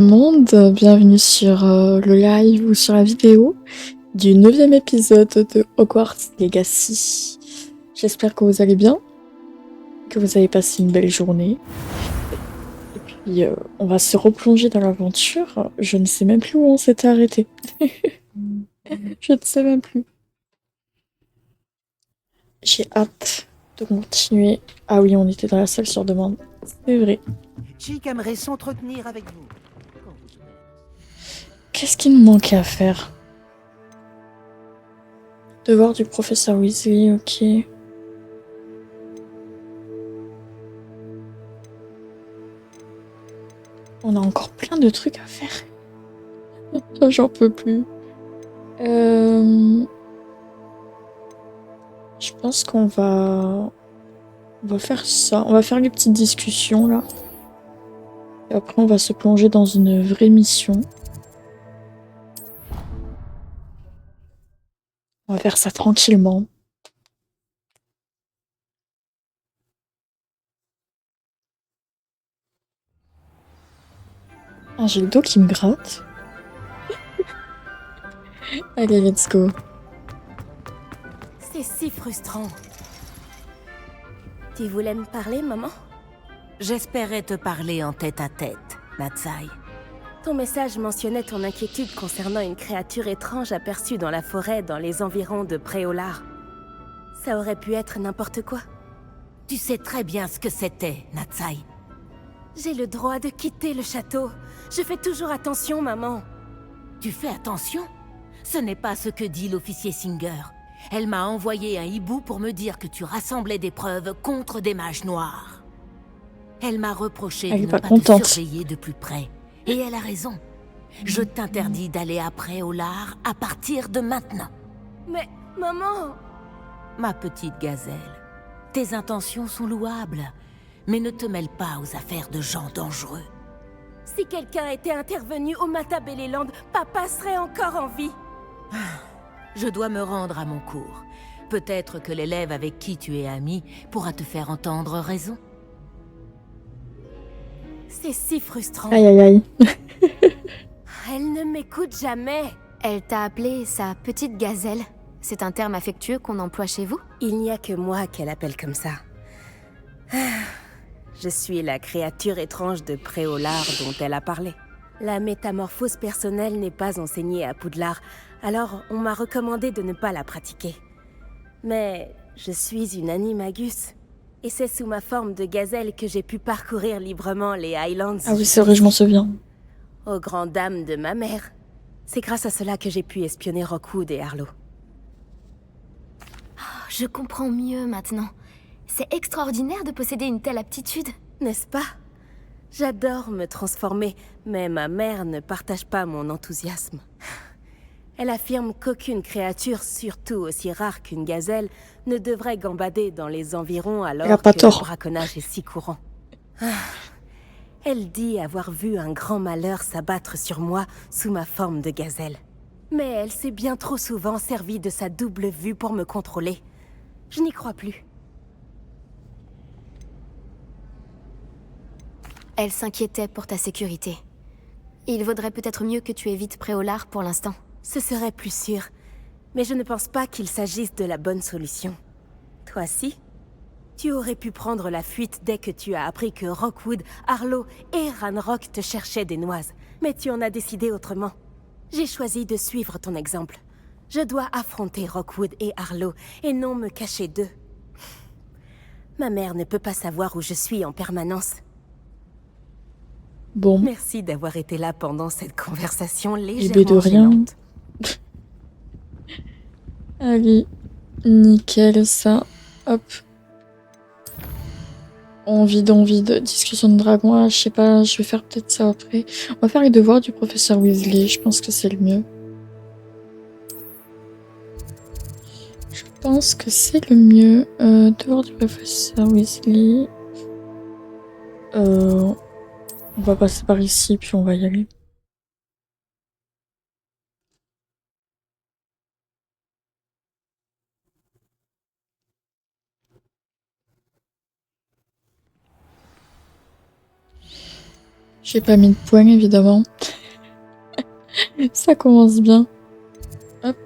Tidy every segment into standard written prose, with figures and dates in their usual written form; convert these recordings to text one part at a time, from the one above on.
Monde, bienvenue sur le live ou sur la vidéo du 9e épisode de Hogwarts Legacy. J'espère que vous allez bien, que vous avez passé une belle journée. Et puis, on va se replonger dans l'aventure. Je ne sais même plus où on s'était arrêté. Je ne sais même plus. J'ai hâte de continuer. Ah oui, on était dans la salle sur demande. C'est vrai. Chick aimerait s'entretenir avec vous. Qu'est-ce qu'il nous manquait à faire? Devoir du professeur Weasley, ok. On a encore plein de trucs à faire. J'en peux plus. Je pense qu'on va... On va faire ça. On va faire les petites discussions, là. Et après, on va se plonger dans une vraie mission. On va faire ça tranquillement. Ah, j'ai le dos qui me gratte. Allez, let's go. C'est si frustrant. Tu voulais me parler, maman? J'espérais te parler en tête-à-tête, Natsai. Ton message mentionnait ton inquiétude concernant une créature étrange aperçue dans la forêt dans les environs de Préolard. Ça aurait pu être n'importe quoi. Tu sais très bien ce que c'était, Natsai. J'ai le droit de quitter le château. Je fais toujours attention, maman. Tu fais attention? Ce n'est pas ce que dit l'officier Singer. Elle m'a envoyé un hibou pour me dire que tu rassemblais des preuves contre des mages noirs. Elle m'a reproché de ne pas te surveiller de plus près. Et elle a raison. Je t'interdis d'aller à Préolard à partir de maintenant. Mais, maman... Ma petite gazelle, tes intentions sont louables, mais ne te mêle pas aux affaires de gens dangereux. Si quelqu'un était intervenu au Matabeleland, papa serait encore en vie. Je dois me rendre à mon cours. Peut-être que l'élève avec qui tu es amie pourra te faire entendre raison. C'est si frustrant. Aïe, aïe, aïe. Elle ne m'écoute jamais. Elle t'a appelé sa petite gazelle. C'est un terme affectueux qu'on emploie chez vous? Il n'y a que moi qu'elle appelle comme ça. Je suis la créature étrange de Préolard dont elle a parlé. La métamorphose personnelle n'est pas enseignée à Poudlard, alors on m'a recommandé de ne pas la pratiquer. Mais je suis une animagus, et c'est sous ma forme de gazelle que j'ai pu parcourir librement les Highlands. Ah oui, c'est vrai, je m'en souviens. Aux grandes dames de ma mère. C'est grâce à cela que j'ai pu espionner Rockwood et Harlow. Je comprends mieux maintenant. C'est extraordinaire de posséder une telle aptitude. N'est-ce pas? J'adore me transformer, mais ma mère ne partage pas mon enthousiasme. Elle affirme qu'aucune créature, surtout aussi rare qu'une gazelle, ne devrait gambader dans les environs alors que le braconnage est si courant. Elle dit avoir vu un grand malheur s'abattre sur moi sous ma forme de gazelle. Mais elle s'est bien trop souvent servie de sa double vue pour me contrôler. Je n'y crois plus. Elle s'inquiétait pour ta sécurité. Il vaudrait peut-être mieux que tu évites Préolard pour l'instant. Ce serait plus sûr. Mais je ne pense pas qu'il s'agisse de la bonne solution. Toi si? Tu aurais pu prendre la fuite dès que tu as appris que Rockwood, Harlow et Ranrock te cherchaient des noises. Mais tu en as décidé autrement. J'ai choisi de suivre ton exemple. Je dois affronter Rockwood et Harlow, et non me cacher d'eux. Ma mère ne peut pas savoir où je suis en permanence. Bon. Merci d'avoir été là pendant cette conversation légèrement Et de rien. gênante. Allez, nickel ça. Hop. On vide. Discussion de dragon. Ah, je sais pas, je vais faire peut-être ça après. On va faire les devoirs du professeur Weasley. Je pense que c'est le mieux. Je pense que c'est le mieux. Devoir du professeur Weasley. On va passer par ici, puis on va y aller. J'ai pas mis de points, évidemment. Ça commence bien. Hop.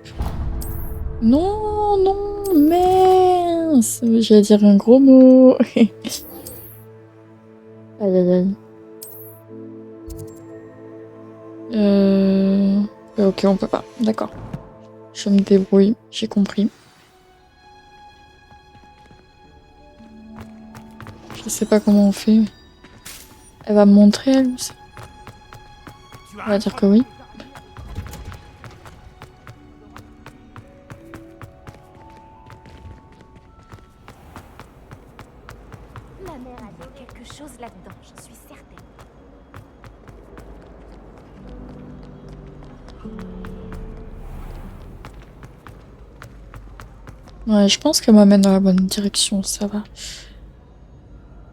Non, non, mince. J'allais dire un gros mot. Aïe, aïe, aïe. Ok, on peut pas. D'accord. Je me débrouille, j'ai compris. Je sais pas comment on fait. Elle va me montrer, elle aussi. On va dire que oui. La mère a dit quelque chose là-dedans, j'en suis certaine. Ouais, je pense qu'elle m'amène dans la bonne direction, ça va.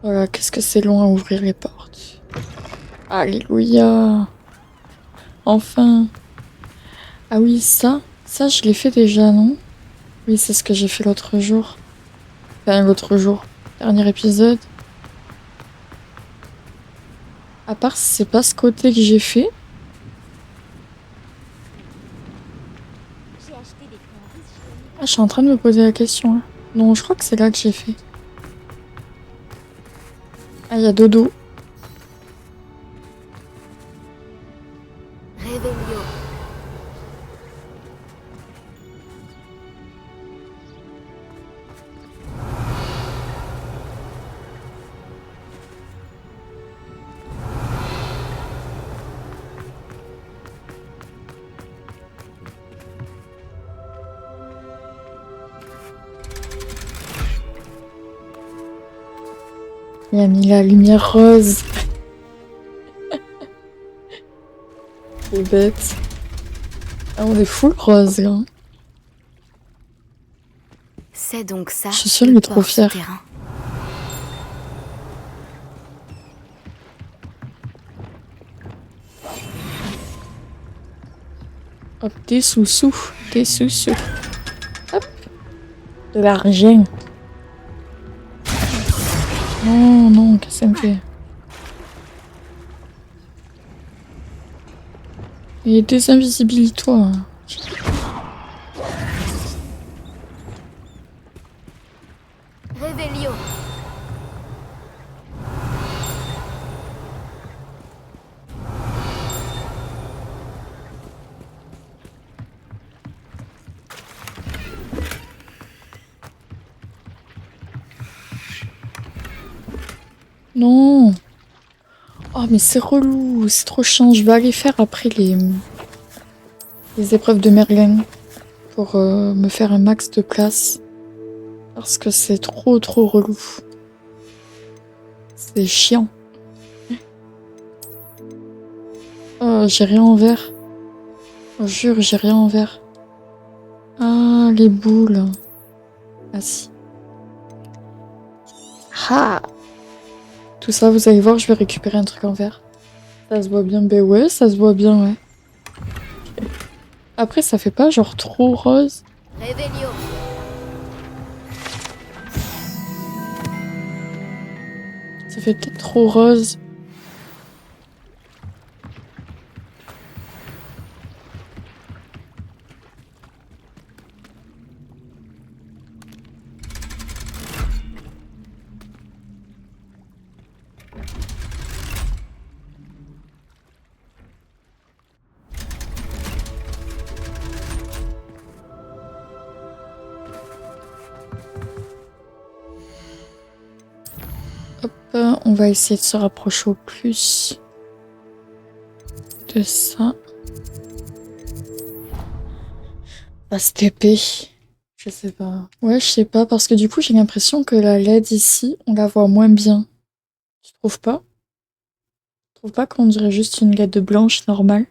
Voilà, qu'est-ce que c'est long à ouvrir les portes. Alléluia. Enfin. Ah oui, ça je l'ai fait déjà, non? Oui, c'est ce que j'ai fait l'autre jour. Enfin, l'autre jour. Dernier épisode. À part si c'est pas ce côté que j'ai fait. Ah, je suis en train de me poser la question, là. Non, je crois que c'est là que j'ai fait. Ah, il y a dodo. Réveillon. Il a mis la lumière rose. C'est bête. Ah, on est full rose, là. C'est donc ça. Je suis sûre qu'il est trop fier. Terrain. Hop, des sous-sous. Des sous-sous. Hop. De l'argent. Non, non, qu'est-ce que ça me fait? Et désinvisibilise-toi. Réveillon. Non. Oh, mais c'est relou. C'est trop chiant. Je vais aller faire après les épreuves de Merlin. Pour me faire un max de place. Parce que c'est trop relou. C'est chiant. Oh, j'ai rien en vert. Oh, jure, j'ai rien en vert. Ah, les boules. Ah si. Ah. Tout ça, vous allez voir, je vais récupérer un truc en vert. Ça se voit bien, ben ouais, ça se voit bien, ouais. Après, ça fait pas genre trop rose. Réveillon. Ça fait peut-être trop rose. Hop, on va essayer de se rapprocher au plus de ça. Bah, cette épée. Je sais pas. Ouais, je sais pas, parce que du coup, j'ai l'impression que la LED ici, on la voit moins bien. Tu trouves pas? Tu trouves pas qu'on dirait juste une LED blanche normale?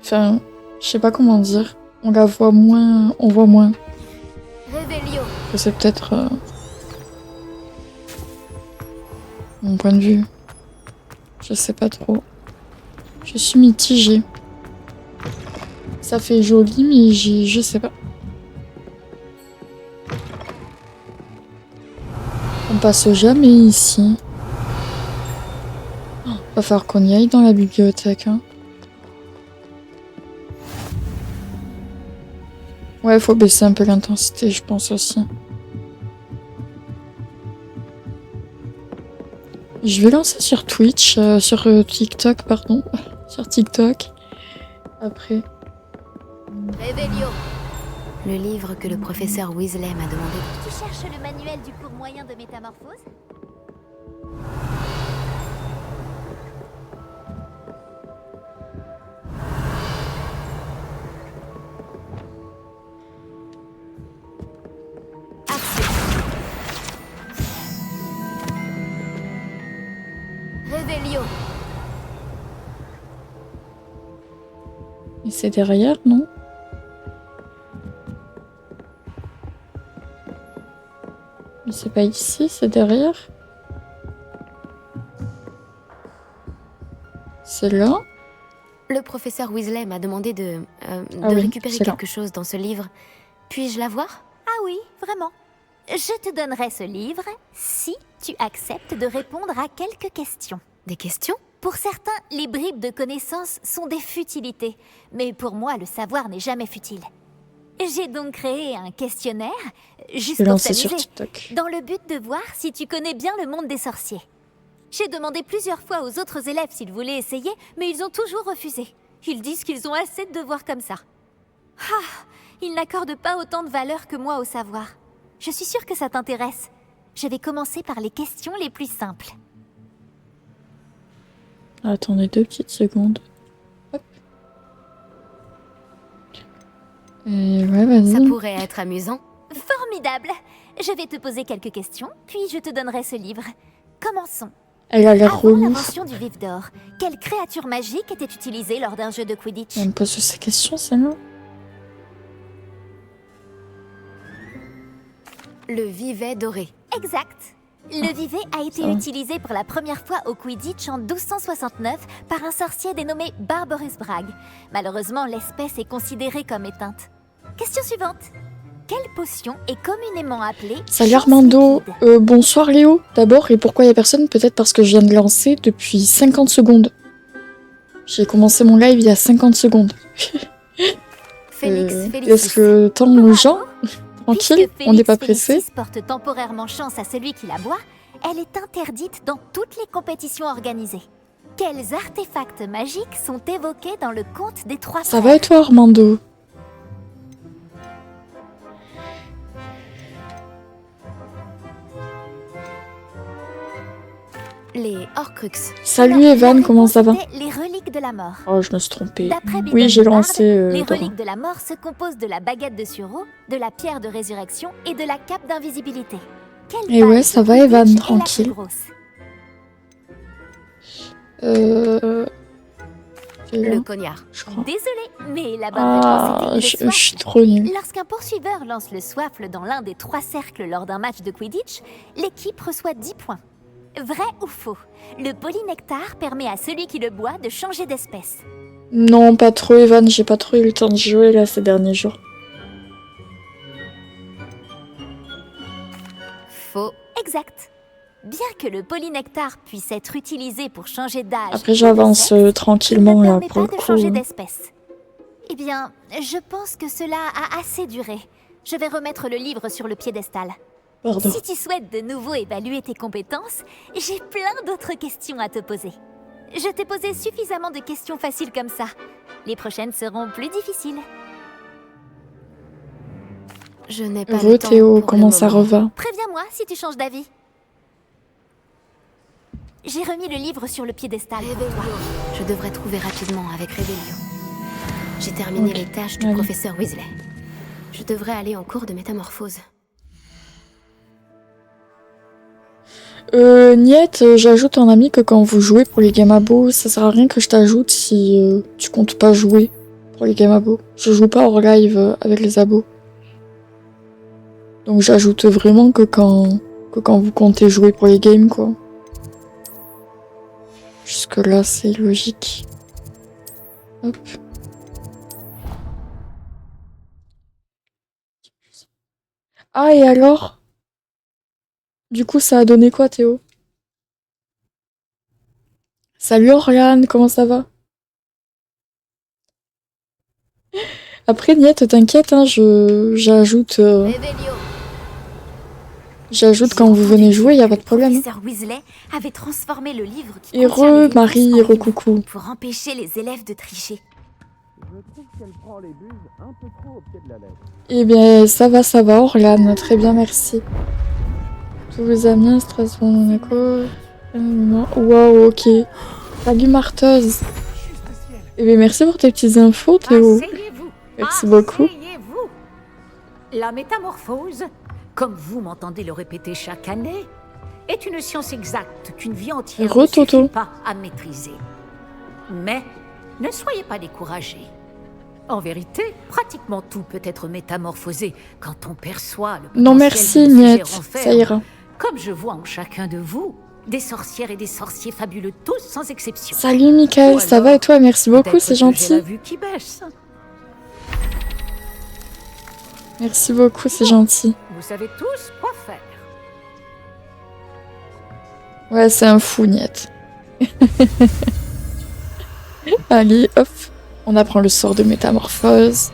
Enfin, je sais pas comment dire. On la voit moins. On voit moins. Réveillon. Que c'est peut-être mon point de vue. Je sais pas trop. Je suis mitigée. Ça fait joli, mais je sais pas. On passe jamais ici. Oh, Va falloir qu'on y aille dans la bibliothèque. Hein. Ouais, faut baisser un peu l'intensité, je pense aussi. Je vais lancer sur Twitch, sur TikTok, pardon. Sur TikTok. Après. Révélio. Le livre que le professeur Weasley m'a demandé. Tu cherches le manuel du cours moyen de métamorphose? Révélio. Et c'est derrière, non? Mais c'est pas ici, c'est derrière. C'est là? Le professeur Weasley m'a demandé de oui, récupérer c'est là. quelque chose dans ce livre. Puis-je l'avoir? Ah oui, vraiment. Je te donnerai ce livre si tu acceptes de répondre à quelques questions. Des questions? Pour certains, les bribes de connaissances sont des futilités, mais pour moi, le savoir n'est jamais futile. J'ai donc créé un questionnaire, Je juste vais pour lancer sur t'amuser, TikTok. dans le but de voir si tu connais bien le monde des sorciers. J'ai demandé plusieurs fois aux autres élèves s'ils voulaient essayer, mais ils ont toujours refusé. Ils disent qu'ils ont assez de devoirs comme ça. Ah, ils n'accordent pas autant de valeur que moi au savoir. Je suis sûre que ça t'intéresse. Je vais commencer par les questions les plus simples. Attendez 2 petites secondes. Hop. Et ouais, Ça vas-y. pourrait être amusant. Formidable! Je vais te poser quelques questions, puis je te donnerai ce livre. Commençons. Elle a l'air Avant relou. l'invention du vif d'or, quelle créature magique était utilisée lors d'un jeu de Quidditch? Elle me pose ces questions, celle-là. Le vivet doré. Exact. Le vivet a été ça va. utilisé pour la première fois au Quidditch en 1269 par un sorcier dénommé Barbarus Bragg. Malheureusement, l'espèce est considérée comme éteinte. Question suivante. Quelle potion est communément appelée Salut chance Armando. liquide? Bonsoir Léo. D'abord, et pourquoi il y a personne? Peut-être parce que je viens de lancer depuis 50 secondes. J'ai commencé mon live il y a 50 secondes. Félix Laisse Félicis. le temps aux gens. Tranquille, Puisque on n'est pas Félix pressé. Félicis porte temporairement chance à celui qui la boit, elle est interdite dans toutes les compétitions organisées. Quels artefacts magiques sont évoqués dans le conte des trois Ça frères? va et toi Armando? Les Horcruxes. Salut Alors, Evan, la comment ça va? réponse était les reliques de la mort. Oh, je me suis trompée. D'après Oui, j'ai Beethoven lancé les Dora. reliques de la mort se composent de la baguette de Sureau, de la pierre de résurrection et de la cape d'invisibilité. Quelle Et ouais, bague ça de va, Evan, Quidditch est la tranquille. plus grosse? C'est là, Le cognard. je crois. Désolée, mais la bonne Ah, réponse était je le soif. suis trop nulle. Lorsqu'un poursuiveur lance le soifle dans l'un des 3 cercles lors d'un match de Quidditch, l'équipe reçoit 10 points. Vrai ou faux? Le polynectar permet à celui qui le boit de changer d'espèce. Non, pas trop Evan, j'ai pas trop eu le temps de jouer là ces derniers jours. Faux. Exact. Bien que le polynectar puisse être utilisé pour changer d'âge, Après ou de j'avance sexe, tranquillement il ne là permet pour le pas de coup. changer d'espèce. Eh bien, je pense que cela a assez duré. Je vais remettre le livre sur le piédestal. Pardon. Si tu souhaites de nouveau évaluer tes compétences, j'ai plein d'autres questions à te poser. Je t'ai posé suffisamment de questions faciles comme ça. Les prochaines seront plus difficiles. Je n'ai pas Heureux le temps Théo, pour le comment ça moment. reva? Préviens-moi si tu changes d'avis. J'ai remis le livre sur le piédestal pour toi. Révélio. Je devrais trouver rapidement avec Révélio. J'ai terminé Ok, les tâches du allez. professeur Weasley. Je devrais aller en cours de métamorphose. Niette, j'ajoute un ami que quand vous jouez pour les Game Abo, ça sert à rien que je t'ajoute si tu comptes pas jouer pour les Game Abo. Je joue pas hors live avec les abos. Donc j'ajoute vraiment que quand vous comptez jouer pour les games quoi. Jusque là c'est logique. Hop. Ah et alors? Du coup ça a donné quoi Théo? Salut Oriane, comment ça va? Après, Niette, t'inquiète, hein, j'ajoute quand vous venez jouer, y a pas de problème. Le professeur Weasley avait transformé le livre qui Et contient les réponses Marie, en hibou coucou. pour empêcher les élèves de tricher. Je trouve qu'elle prend les buses un peu trop au pied de la lettre. Eh bien, ça va, Oriane, très bien, merci. Tous vos amis à Strasbourg, Monaco. Wow, ok. Salut Marteuse. Eh bien, merci pour tes petites infos, Théo. Asseyez-vous. Merci beaucoup. Asseyez-vous. La métamorphose, comme vous m'entendez le répéter chaque année, est une science exacte qu'une vie entière ne Toto. suffit pas à maîtriser. Mais ne soyez pas découragés. En vérité, pratiquement tout peut être métamorphosé quand on perçoit le Non, potentiel merci, que le sujet Niette. renferme. Ça ira. Comme je vois en chacun de vous, des sorcières et des sorciers fabuleux, tous sans exception. Salut, Michael, Ou ça alors, va et toi? Merci beaucoup, peut-être c'est que j'ai gentil. la vue qui baisse. Merci beaucoup, c'est gentil. Vous savez tous quoi faire. Ouais, c'est un fou, Niette. Allez, hop. On apprend le sort de métamorphose.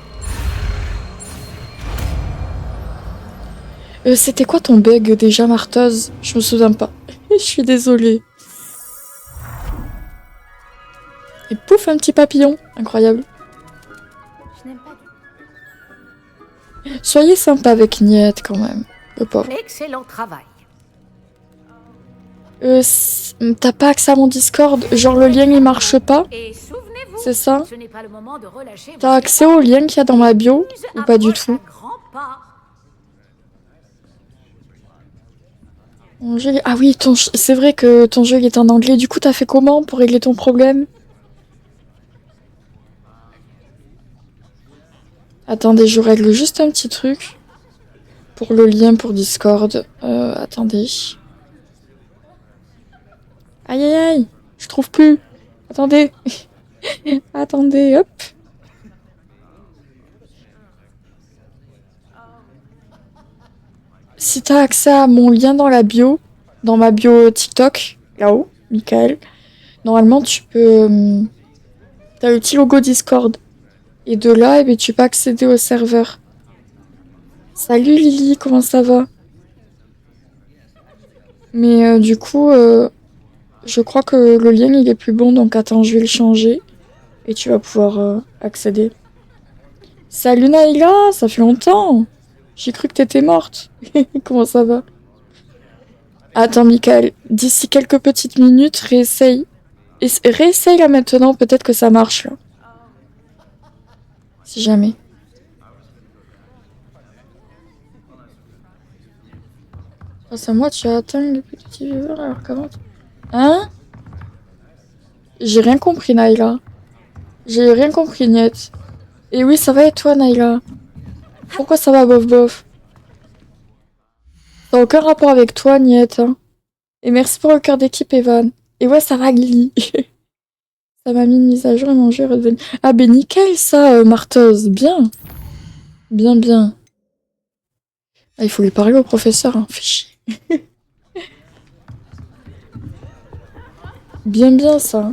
C'était quoi ton bug déjà, Marteuse? Je me souviens pas. Je suis désolée. Et pouf, un petit papillon. Incroyable. Je n'aime pas du Soyez sympa avec Niette quand même. Le pauvre. Excellent travail. T'as pas accès à mon Discord? Genre le lien il marche pas? Et souvenez-vous, C'est ça? ce n'est pas le moment de relâcher vos T'as accès au lien qu'il y a dans ma bio? Ou pas du tout? Mon jeu... Ah oui, c'est vrai que ton jeu il est en anglais. Du coup, t'as fait comment pour régler ton problème? Attendez, je règle juste un petit truc. Pour le lien pour Discord. Attendez. Aïe aïe aïe! Je trouve plus! Attendez! Attendez, hop! Si t'as accès à mon lien dans la bio, dans ma bio TikTok, là-haut, Michael, normalement tu peux... t'as le petit logo Discord. Et de là, eh bien, tu peux accéder au serveur. Salut Lily, comment ça va? Mais du coup, je crois que le lien il est plus bon, donc attends, je vais le changer. Et tu vas pouvoir accéder. Salut Naïla, ça fait longtemps! J'ai cru que t'étais morte. Comment ça va? Attends, Michael, d'ici quelques petites minutes, réessaye. Réessaye là maintenant, peut-être que ça marche là. Si jamais. Grâce à moi, tu as atteint le petit viewer alors qu'avant. Hein? J'ai rien compris, Naïla. J'ai rien compris, Niette. Et oui, ça va et toi, Naïla? Pourquoi ça va, bof bof? Ça n'a aucun rapport avec toi, Niette. Hein. Et merci pour le cœur d'équipe, Evan. Et ouais, ça va, Lily. Ça m'a mis une mise à jour et mon jeu est redevenu... Ah, ben nickel, ça, Marteuse. Bien. Bien, bien. Ah, il faut lui parler au professeur, hein. Fais chier. Bien, bien, ça.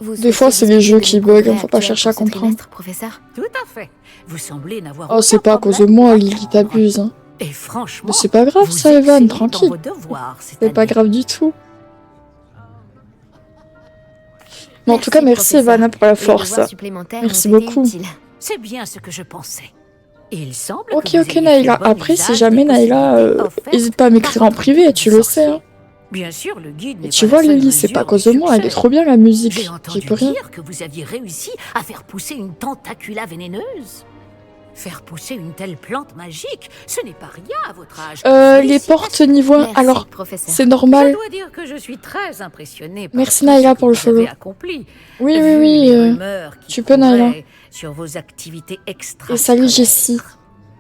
Des fois, c'est les jeux qui bug, faut pas chercher à comprendre. Professeur. Tout à fait. Vous semblez n'avoir Oh, c'est aucun pas à cause de problème moi, pour Lily, apprendre. t'abuses, hein. Et franchement, Mais c'est pas grave, vous ça, Evan, excellez tranquille. dans vos devoirs cette C'est pas année. grave du tout. Mais en tout cas, merci, professeur. Evan, pour la Les force. devoirs supplémentaires Merci ont été beaucoup. utiles. C'est bien ce que je pensais. Il semble Ok, que vous ok, ayez Naïla. fait bon Après, si usage jamais, des Naïla, possibilités offertes hésite pas à m'écrire par en privé, votre tu le sais. Hein. Bien sûr, le guide Et n'est tu pas vois, la seule Lily, c'est pas à mesure cause du de moi, elle est succès. trop bien, la musique. J'ai J'y entendu peux rien. dire que vous aviez réussi à faire pousser une tentacula vénéneuse. Faire pousser une telle plante magique, ce n'est pas rien à votre âge. Les portes niveau 1, Merci, alors, professeur. c'est Je normal. dois dire que je suis très impressionnée par Merci, tout Naïla, ce que pour le vous avez follow. accompli. Oui, oui, Vu oui. les rumeurs qui tu peux, Naïla. couraient sur vos activités extra. Et salut, Jessie.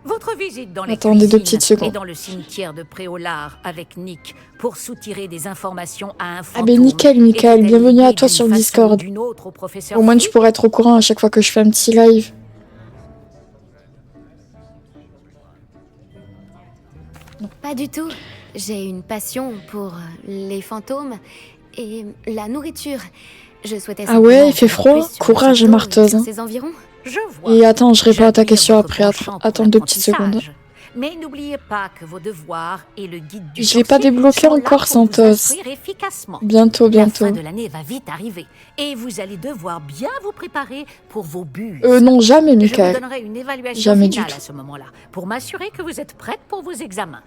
Votre visite dans les Attendez deux cuisines petites secondes. et dans le cimetière de Préolard avec Nick pour soutirer des informations à un fantôme. Ah ben nickel, Michael, était-elle bienvenue à liée toi d'une sur le façon ou Discord. d'une autre au professeur Au moins, tu Flitwick? pourras être au courant à chaque fois que je fais un petit live. Pas du tout. J'ai une passion pour les fantômes Et la nourriture. Je souhaitais Ah ouais, simplement il fait en savoir froid. plus sur le Courage, château et Marteuse. sur Hein. ses environs. Je vois. Et attends, je réponds à ta J'admire question votre après. penchant pour Attends 2 petites secondes. l'apprentissage. Mais n'oubliez pas que vos devoirs et le guide du Je l'ai pas sorcier débloqué sont là encore, pour Santos. vous instruire efficacement. Bientôt, La bientôt. fin de l'année va vite arriver et vous allez devoir bien vous préparer pour vos buts. Non, jamais, Je vous Michael. donnerai une évaluation Jamais du finale tout. à ce moment-là pour m'assurer que vous êtes prête pour vos examens.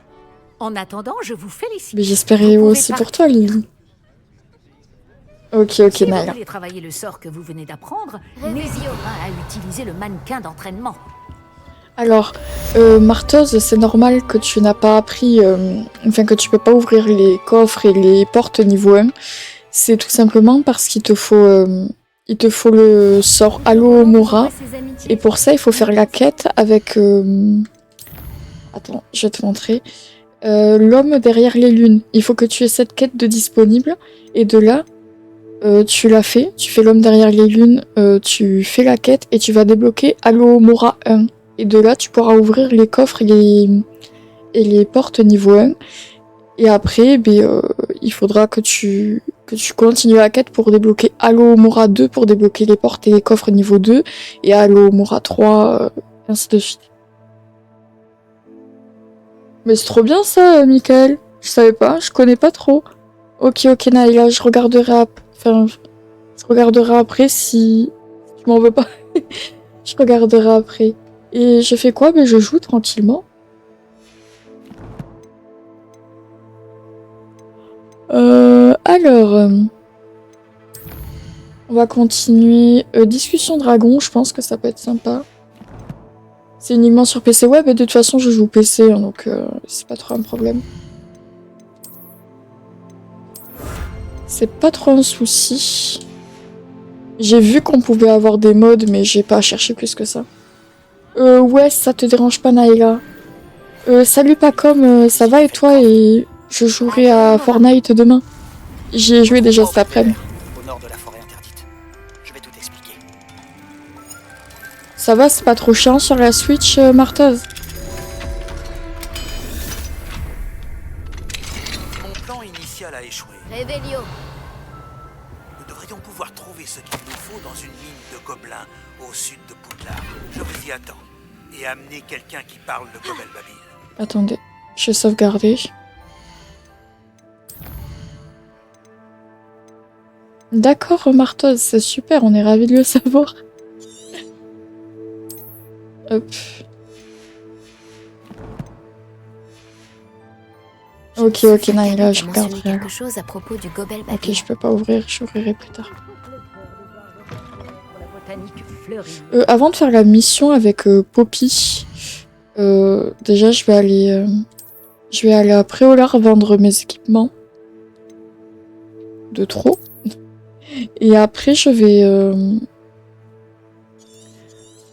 En attendant, je vous félicite. Mais j'espérais Vous pouvez aussi pour toi, Lily. Ok, Si vous Naya. voulez travailler le sort que vous venez d'apprendre, n'hésitez pas à utiliser le mannequin d'entraînement. Alors, Marteuse, c'est normal que tu n'as pas appris... enfin, que tu peux pas ouvrir les coffres et les portes niveau 1. C'est tout simplement parce qu'il te faut... il te faut le sort Alohomora. Et pour ça, il faut faire la quête avec... Attends, je vais te montrer. L'homme derrière les lunes. Il faut que tu aies cette quête de disponible. Et de là, tu l'as fait. Tu fais l'homme derrière les lunes. Tu fais la quête et tu vas débloquer Alohomora 1. Et de là, tu pourras ouvrir les coffres et les portes niveau 1. Et après, il faudra que tu continues la quête pour débloquer Alohomora 2 pour débloquer les portes et les coffres niveau 2. Et Alohomora 3, ainsi de suite. Mais c'est trop bien ça, Michael. Je savais pas, je connais pas trop. Ok, Naïla, je regarderai après si tu m'en veux pas. Je regarderai après. Et je fais quoi? Je joue tranquillement. Alors, on va continuer. Discussion dragon, je pense que ça peut être sympa. C'est uniquement sur PC web et de toute façon je joue PC, hein, donc c'est pas trop un problème. C'est pas trop un souci. J'ai vu qu'on pouvait avoir des modes, mais j'ai pas cherché plus que ça. Ouais, ça te dérange pas, Naïla. Salut Pacom, ça va et toi? Et je jouerai à Fortnite demain. J'y ai joué déjà cet après-midi. Au nord de la forêt interdite. Je vais tout expliquer. Ça va, c'est pas trop chiant sur la Switch, Marteuse? Mon plan initial a échoué. Révélio. Nous devrions pouvoir trouver ce qu'il nous faut dans une mine de gobelins au sud de Poudlard. Je vous y attends. Et amener quelqu'un qui parle le Gobelbabil. Attendez, je vais sauvegarder. D'accord, Marteuse, c'est super, on est ravis de le savoir. Hop. Ok, Naïla, je regarderai. quelque chose à propos du Gobelbabil. Ok, je peux pas ouvrir, j'ouvrirai plus tard. La botanique fleurie. Avant de faire la mission avec Poppy, déjà je vais aller à Préolard vendre mes équipements de trop. Et après je vais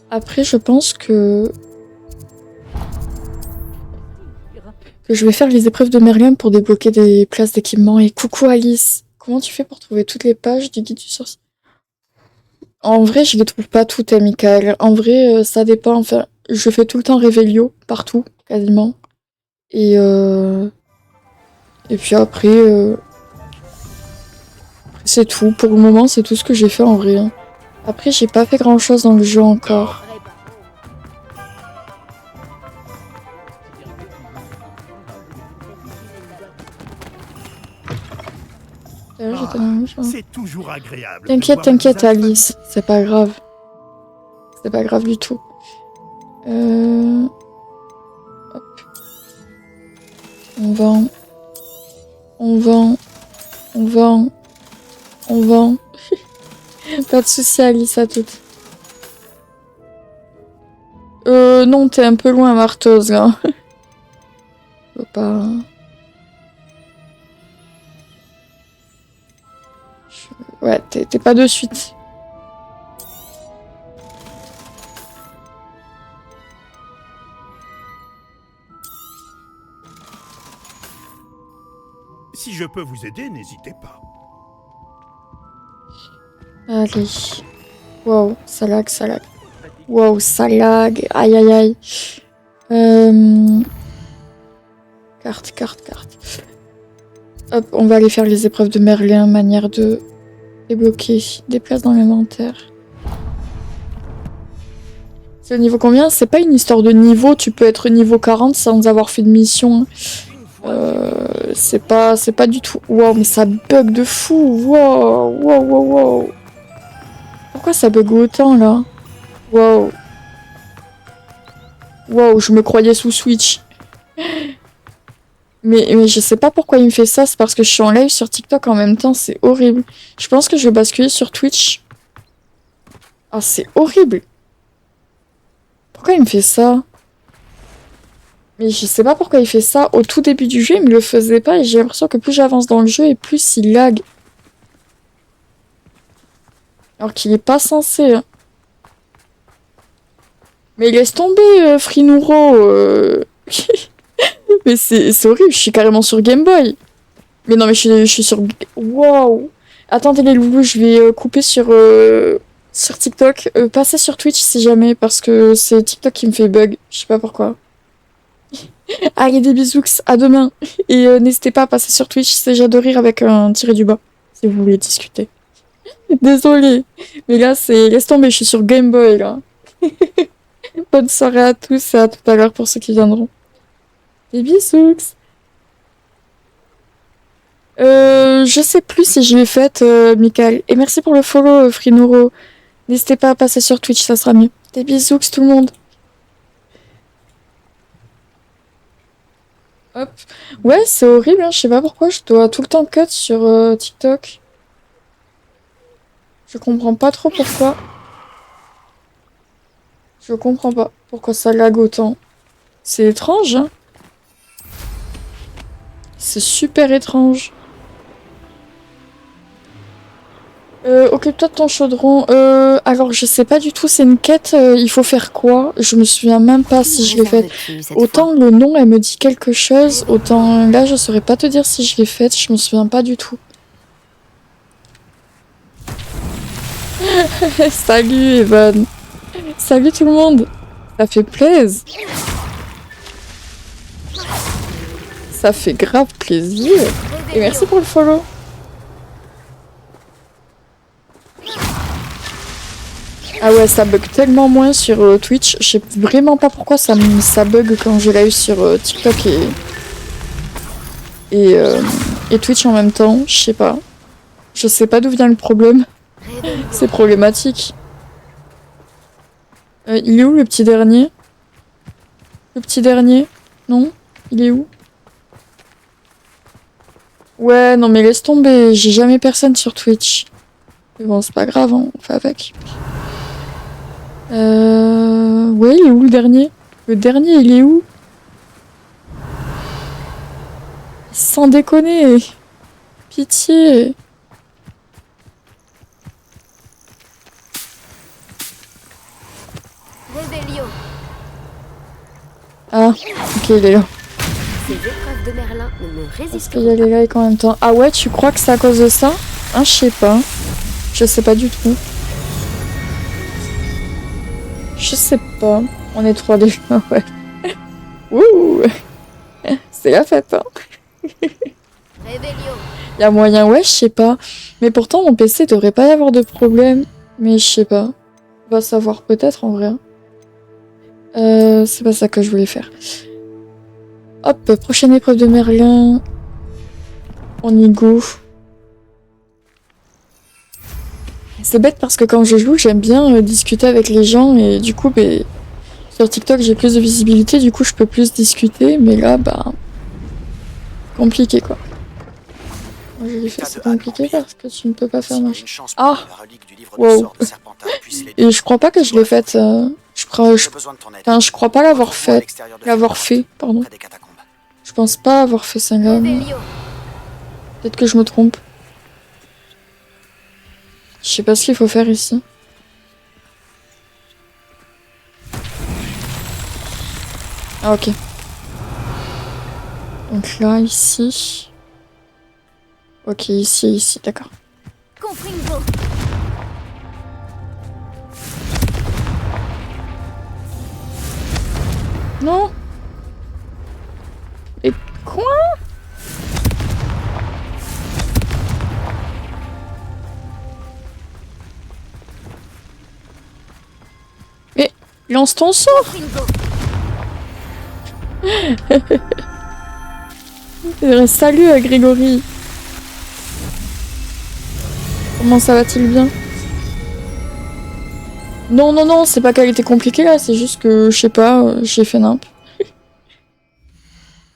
après je pense que je vais faire les épreuves de Merlin pour débloquer des places d'équipement. Et coucou Alice, comment tu fais pour trouver toutes les pages du guide du sorcier? En vrai, je les trouve pas toutes, Michael. En vrai, ça dépend. Enfin, je fais tout le temps Révélio, partout, quasiment. Et puis après, c'est tout. Pour le moment, c'est tout ce que j'ai fait en vrai. Hein. Après, j'ai pas fait grand chose dans le jeu encore. C'est toujours agréable. T'inquiète, Alice. C'est pas grave. C'est pas grave du tout. Hop. On vend. Pas de soucis, Alice, à toutes. Non, t'es un peu loin, Marteuse, là. Je peux pas... Ouais, t'es pas de suite. Si je peux vous aider, n'hésitez pas. Allez. Wow, ça lag. Wow, ça lag. Aïe. Carte. Hop, on va aller faire les épreuves de Merlin, manière de débloquer des places dans l'inventaire. C'est le niveau combien? C'est pas une histoire de niveau, tu peux être niveau 40 sans avoir fait de mission. C'est pas du tout... Wow, mais ça bug de fou. Wow. Pourquoi ça bug autant, là? Wow, je me croyais sous Switch. Mais je sais pas pourquoi il me fait ça, c'est parce que je suis en live sur TikTok en même temps, c'est horrible. Je pense que je vais basculer sur Twitch. Ah, c'est horrible. Pourquoi il me fait ça? Mais je sais pas pourquoi il fait ça. Au tout début du jeu, il me le faisait pas et j'ai l'impression que plus j'avance dans le jeu et plus il lag. Alors qu'il est pas censé. Hein. Mais laisse tomber, Frinouro. Mais c'est horrible, je suis carrément sur Game Boy. Mais non, mais je suis sur... Wow. Attendez les loulous, je vais couper sur TikTok. Passez sur Twitch si jamais, parce que c'est TikTok qui me fait bug. Je sais pas pourquoi. Allez, des bisous, à demain. Et n'hésitez pas à passer sur Twitch, c'est Jade de rire avec un tiré du bas, si vous voulez discuter. Désolée, mais là, c'est... Laisse tomber, je suis sur Game Boy, là. Bonne soirée à tous et à tout à l'heure pour ceux qui viendront. Des bisous. Je sais plus si je l'ai faite, Michael. Et merci pour le follow, Frinoro. N'hésitez pas à passer sur Twitch, ça sera mieux. Des bisous, tout le monde. Hop. Ouais, c'est horrible, hein. Je sais pas pourquoi je dois tout le temps cut sur TikTok. Je comprends pas trop pourquoi. Je comprends pas pourquoi ça lag autant. C'est étrange, hein. C'est super étrange. Occupe-toi de ton chaudron. Alors, je sais pas du tout, c'est une quête, il faut faire quoi? Je me souviens même pas si je l'ai faite. Autant le nom, elle me dit quelque chose, autant là, je saurais pas te dire si je l'ai faite, je me souviens pas du tout. Salut, Evan. Salut tout le monde. Ça fait plaisir. Ça fait grave plaisir. Et merci pour le follow. Ah ouais, ça bug tellement moins sur Twitch. Je sais vraiment pas pourquoi ça bug quand je live sur TikTok et Twitch en même temps. Je sais pas. Je sais pas d'où vient le problème. C'est problématique. Il est où le petit dernier? Le petit dernier? Non? Il est où? Ouais, non mais laisse tomber. J'ai jamais personne sur Twitch. Mais bon, c'est pas grave, hein, on fait avec. Ouais, il est où le dernier? Le dernier, il est où? Sans déconner. Pitié. Ah, ok, il est là. Ces épreuves de Merlin ne me résistent Parce qu'il y a les likes en même temps. Ah ouais, tu crois que c'est à cause de ça? Ah, je sais pas. Je sais pas du tout. Je sais pas. On est 3 déjà, ouais. Ouh. C'est la fête, hein. Y a moyen, ouais, je sais pas. Mais pourtant, mon PC devrait pas y avoir de problème. Mais je sais pas. On va savoir peut-être en vrai. C'est pas ça que je voulais faire. Hop, prochaine épreuve de Merlin. On y go. C'est bête parce que quand je joue, j'aime bien discuter avec les gens et du coup, sur TikTok, j'ai plus de visibilité, du coup, je peux plus discuter, mais là, compliqué quoi. Moi, je l'ai fait, c'est compliqué parce que tu ne peux pas faire marcher. Ah! Wow! Et je crois pas que je l'ai faite. Je crois pas l'avoir fait. Pardon. Je pense pas avoir fait ça là. Peut-être que je me trompe. Je sais pas ce qu'il faut faire ici. Ah ok. Donc là, ici. Ok, ici, d'accord. Non. Et quoi? Lance ton sort. Salut Grégory. Comment ça va-t-il bien? Non, non, non, c'est pas qu'elle était compliquée là, c'est juste que, je sais pas, j'ai fait nimp.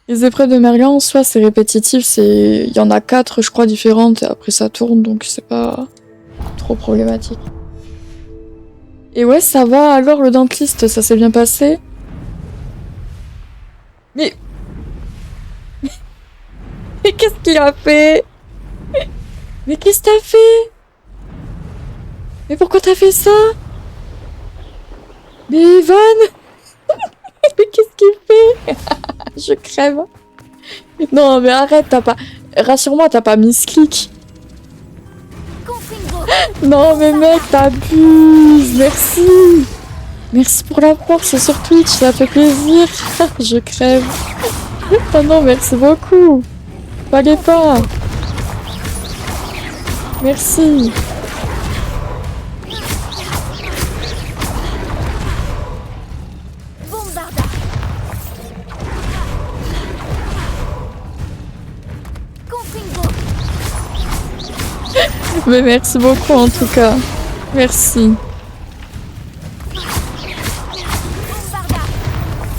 Les épreuves de Merlin, en soi, c'est répétitif, il y en a 4, je crois, différentes, et après ça tourne, donc c'est pas trop problématique. Et ouais, ça va, alors le dentiste, ça s'est bien passé? Mais... Mais qu'est-ce qu'il a fait? Mais qu'est-ce que t'as fait? Mais pourquoi t'as fait ça? Mais Evan! Mais qu'est-ce qu'il fait? Je crève. Non mais arrête, t'as pas... Rassure-moi, t'as pas mis ce clic. Non mais mec, t'abuses. Merci. Merci pour la force sur Twitch, ça fait plaisir. Je crève. Oh non, merci beaucoup. Fallait pas. Merci. Mais merci beaucoup en tout cas. Merci.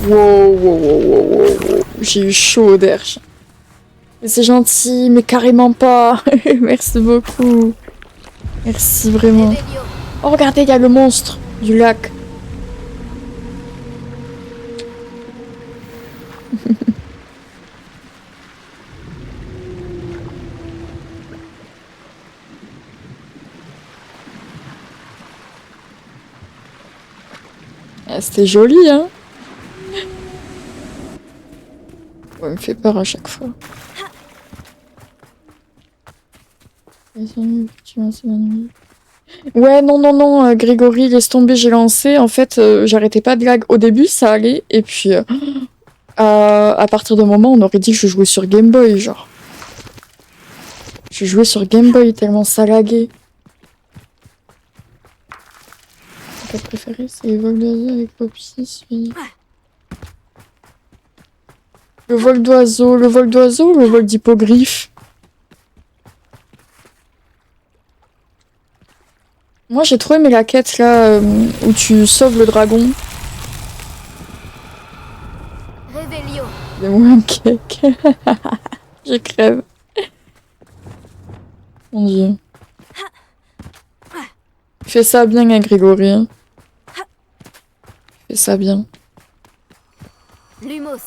Wow, wow, wow, wow, wow, wow. J'ai eu chaud d'air. Mais c'est gentil, mais carrément pas. Merci beaucoup. Merci vraiment. Oh regardez, il y a le monstre du lac. Ah, c'était joli, hein. Ouais, il me fait peur à chaque fois. Ouais, non, non, non, Grégory, laisse tomber, j'ai lancé. En fait, j'arrêtais pas de lag. Au début, ça allait, et puis à partir d'un moment, on aurait dit que je jouais sur Game Boy, genre. Je jouais sur Game Boy tellement ça laguait. Mon cas préféré, c'est les vols d'oiseaux avec Poppy. Le vol d'oiseau, le vol d'hippogriffe. Moi j'ai trop aimé la quête là où tu sauves le dragon. Réveillon. Fais-moi un cake. Je crève. Mon dieu. Fais ça bien, hein, Grégory. Hein. Fais ça bien. Lumos.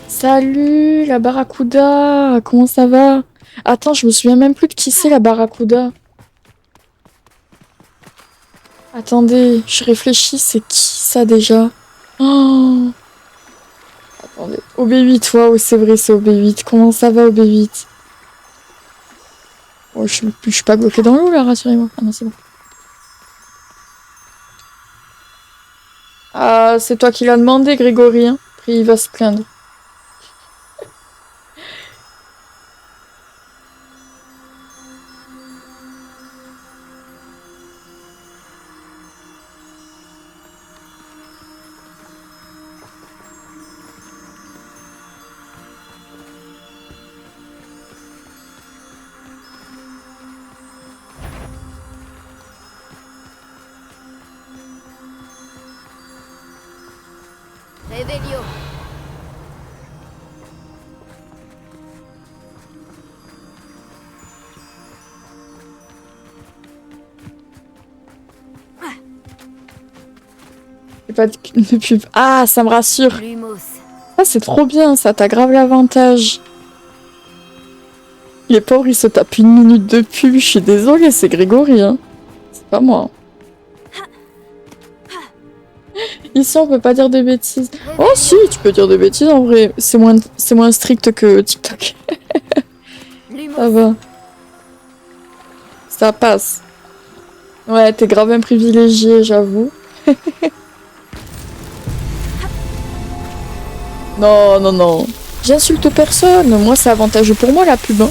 Salut, la Barracuda. Comment ça va? Attends, je me souviens même plus de qui c'est la Barracuda. Attendez, je réfléchis, c'est qui ça déjà? Oh. Attendez, OB8, waouh, c'est vrai, c'est OB8. Comment ça va, OB8? Oh, je suis pas bloqué dans l'eau là, rassurez-moi. Ah non, c'est bon. Ah, c'est toi qui l'as demandé, Grégory. Hein. Après, il va se plaindre. Réveillon. Pas de pub. Ah, ça me rassure. Lumos. Ah, c'est trop bien, ça t'as grave l'avantage. Les pauvres, ils se tapent 1 minute de pub. Je suis désolée, c'est Grégory. Hein. C'est pas moi. Ici, on peut pas dire des bêtises. Oh si, tu peux dire des bêtises en vrai. C'est moins strict que TikTok. Ça va. Ça passe. Ouais, t'es grave un privilégié, j'avoue. Non, non, non. J'insulte personne. Moi, c'est avantageux pour moi, la pub. Hein.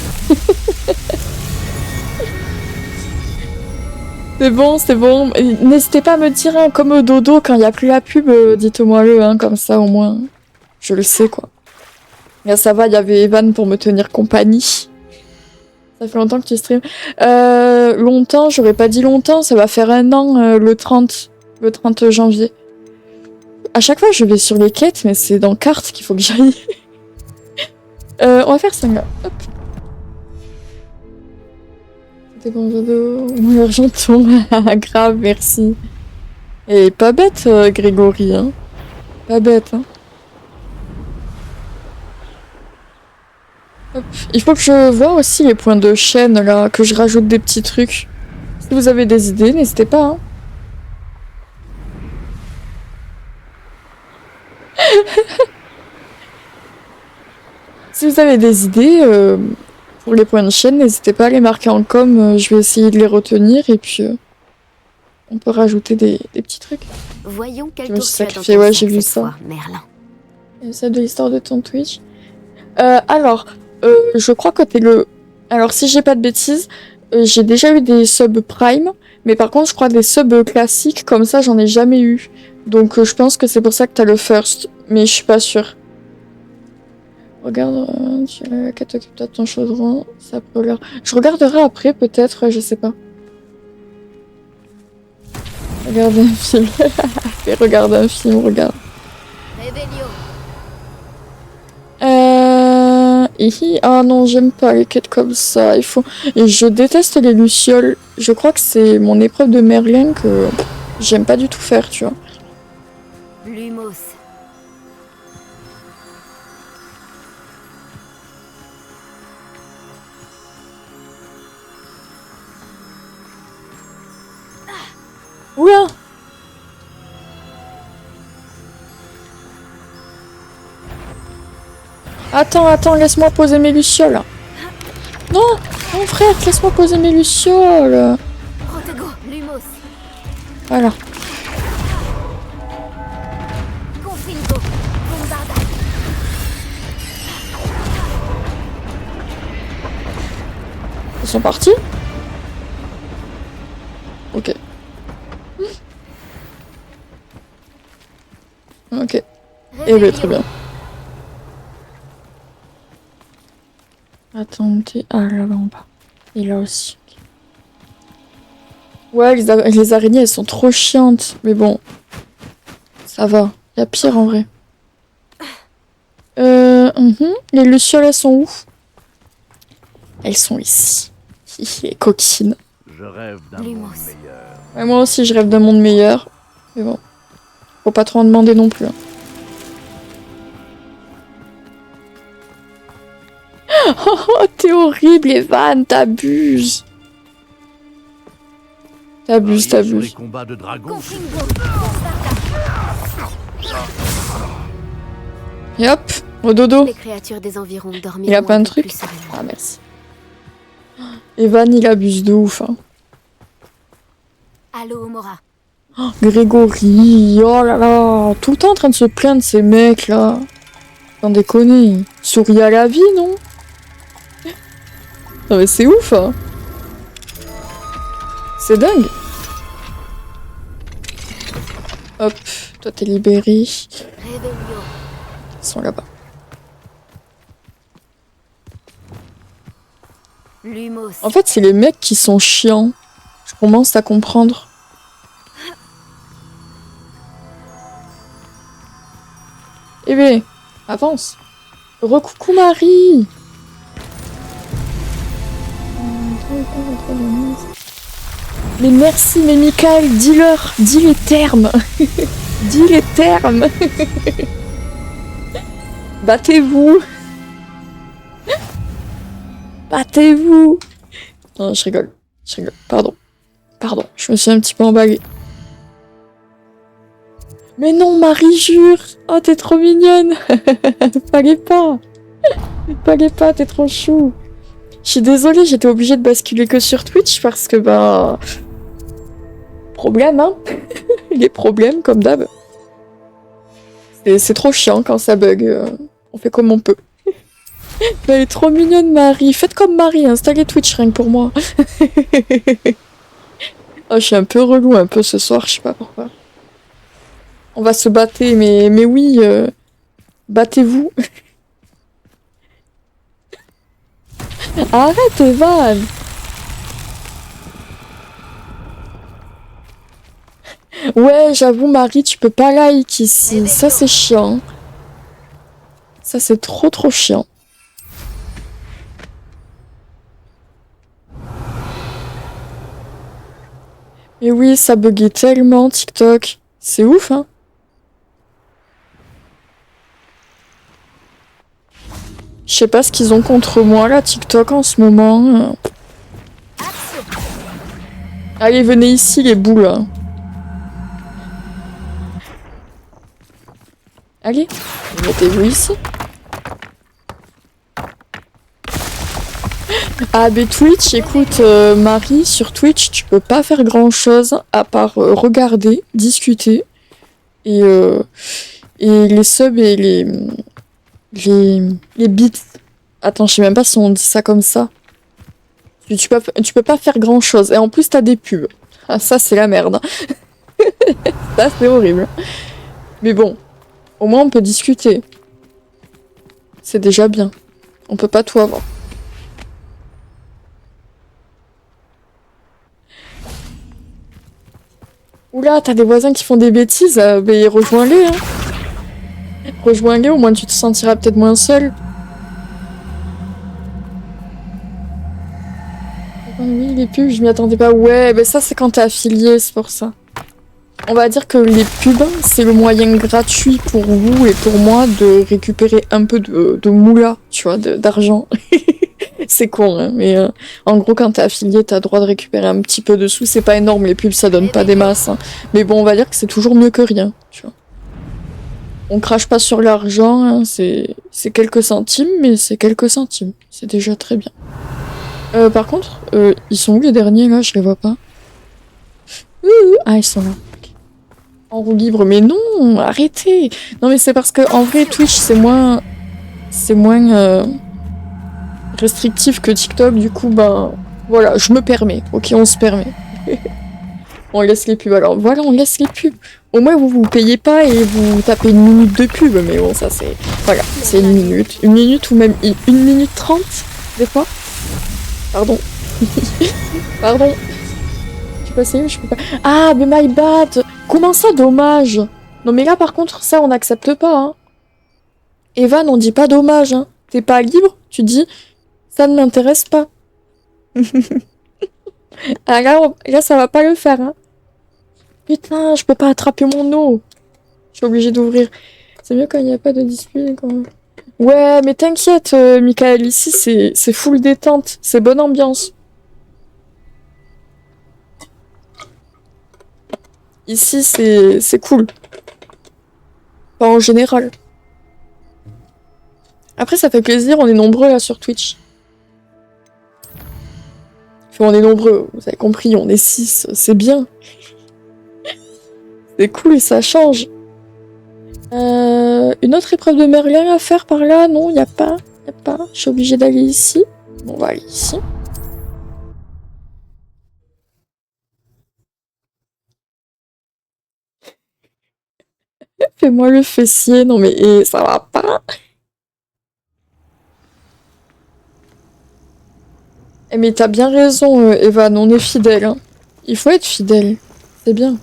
C'est bon, c'est bon. N'hésitez pas à me dire, hein, comme dodo, quand il n'y a plus la pub, dites-moi-le, hein, comme ça au moins. Je le sais, quoi. Là, ça va, il y avait Evan pour me tenir compagnie. Ça fait longtemps que tu streams. Longtemps, j'aurais pas dit longtemps, ça va faire 1 an, le 30 janvier. À chaque fois, je vais sur les quêtes, mais c'est dans carte qu'il faut que j'aille. On va faire ça, là. Hop. C'était bon, dodo. Mon argent tombe. Grave, merci. Et pas bête, Grégory, hein. Pas bête, hein. Hop. Il faut que je vois aussi les points de chaîne, là, que je rajoute des petits trucs. Si vous avez des idées, n'hésitez pas, hein. Si vous avez des idées pour les points de chaîne, n'hésitez pas à les marquer en com, je vais essayer de les retenir et puis on peut rajouter des petits trucs. Voyons quel Je me tour suis tu as dans sacrifiée, ton ouais, sac j'ai vu cette ça. fois, Merlin. C'est de l'histoire de ton Twitch. Je crois que t'es le... Alors, si j'ai pas de bêtises, j'ai déjà eu des subs Prime, mais par contre, je crois des subs classiques, comme ça, j'en ai jamais eu. Donc, je pense que c'est pour ça que t'as le first, mais je suis pas sûre. Regarde, tu as la quête occupe de ton chaudron, ça peut l'air... Je regarderai après, peut-être, je sais pas. Regarde un film. Fais regarder un film, regarde. Ah non, j'aime pas les quêtes comme ça. Et je déteste les lucioles. Je crois que c'est mon épreuve de Merlin que j'aime pas du tout faire, tu vois. Lumos. Oula! Attends, laisse-moi poser mes lucioles. Non, mon frère, laisse-moi poser mes lucioles. Protego, Lumos. Voilà. Confringo, Bombarda. Ils sont partis? Ok. Ok. Eh ben, très bien. Attends, ah là-bas en bas. Et là aussi. Ouais, les araignées, elles sont trop chiantes. Mais bon. Ça va. Il y a pire en vrai. Les lucioles, elles sont où? Elles sont ici. Les coquines. Je rêve d'un monde meilleur. Ouais, moi aussi, je rêve d'un monde meilleur. Mais bon. Faut pas trop en demander non plus. Hein. Oh, t'es horrible, Evan, t'abuses. T'abuses. Les combats de dragons. Et hop, au dodo. Les créatures des environs dormiront. Il a pas un peu truc? plus sereinement. Ah, merci. Evan, il abuse de ouf. Hein. Allô, Mora. Oh, Grégory, oh là là. Tout le temps en train de se plaindre, ces mecs là. Sans déconner. Souris à la vie, non? Non mais c'est ouf, hein. C'est dingue. Hop, toi t'es libéré. Ils sont là-bas. Lumos. En fait, c'est les mecs qui sont chiants. Je commence à comprendre. Eh ben, avance. Recoucou Marie. Mais merci, mais Michael, dis-leur, dis les termes. Dis les termes. Battez-vous. Battez-vous. Non, je rigole. Pardon, je me suis un petit peu emballée. Mais non, Marie, jure. Oh, t'es trop mignonne. Fallait pas, t'es trop chou. Je suis désolée, j'étais obligée de basculer que sur Twitch parce que, bah... Problème, hein. Les problèmes, comme d'hab. C'est trop chiant quand ça bug. On fait comme on peut. Elle est trop mignonne, Marie. Faites comme Marie, installez Twitch rien que pour moi. Oh, je suis un peu relou un peu ce soir, je sais pas pourquoi. On va se battre, mais oui, battez-vous. Arrête, Evan. Ouais, j'avoue, Marie, tu peux pas like ici. Ça, c'est chiant. Ça, c'est trop chiant. Et oui, ça buguait tellement, TikTok. C'est ouf, hein. Je sais pas ce qu'ils ont contre moi, là, TikTok, en ce moment. Allez, venez ici, les boules. Allez, mettez-vous ici. Ah, mais Twitch, écoute, Marie, sur Twitch, tu peux pas faire grand-chose à part regarder, discuter. Et les subs et les bits. Attends, je sais même pas si on dit ça comme ça. Tu peux pas faire grand-chose. Et en plus, t'as des pubs. Ah, ça, c'est la merde. Ça, c'est horrible. Mais bon, au moins, on peut discuter. C'est déjà bien. On peut pas tout avoir. Oula, t'as des voisins qui font des bêtises, mais rejoins-les, hein. Rejoins-les, au moins tu te sentiras peut-être moins seul. Oui, les pubs, je m'y attendais pas. Ouais, mais ça c'est quand t'es affilié, c'est pour ça. On va dire que les pubs, c'est le moyen gratuit pour vous et pour moi de récupérer un peu de moula, tu vois, d'argent. C'est con, hein, mais en gros, quand t'es affilié, t'as le droit de récupérer un petit peu de sous. C'est pas énorme, les pubs, ça donne pas des masses. Hein. Mais bon, on va dire que c'est toujours mieux que rien, tu vois. On crache pas sur l'argent, hein, c'est quelques centimes, mais c'est quelques centimes. C'est déjà très bien. Par contre, ils sont où les derniers, là? Je les vois pas. Ah, ils sont là. En roue libre, mais non, arrêtez. Non, mais c'est parce que en vrai, Twitch, c'est moins restrictif que TikTok, du coup, ben, voilà, je me permets. Ok, on se permet. On laisse les pubs. Alors, voilà, on laisse les pubs. Au moins, vous payez pas et vous tapez une minute de pub. Mais bon, ça, c'est... Voilà, c'est une minute. Une minute ou même 1 minute 30, des fois. Pardon. Pardon. Je peux essayer, je peux pas... Ah, mais my bad. Comment ça, dommage? Non, mais là, par contre, ça, on n'accepte pas, hein. Evan, on dit pas dommage, hein. T'es pas libre, tu dis... Ça ne m'intéresse pas. Ah là, ça va pas le faire, hein. Putain, je peux pas attraper mon eau. Je suis obligée d'ouvrir. C'est mieux quand il n'y a pas de display, quand même. Ouais, mais t'inquiète, Michael, ici, c'est full détente. C'est bonne ambiance. Ici, c'est cool. Pas en général. Après, ça fait plaisir, on est nombreux, là, sur Twitch. Enfin, on est nombreux, vous avez compris, on est 6, c'est bien. C'est cool, ça change. Une autre épreuve de Merlin à faire par là? Non, y a pas. Je suis obligée d'aller ici. Bon, on va aller ici. Fais-moi le fessier. Non mais ça va pas. Mais t'as bien raison, Evan, on est fidèle. Hein. Il faut être fidèle. C'est bien.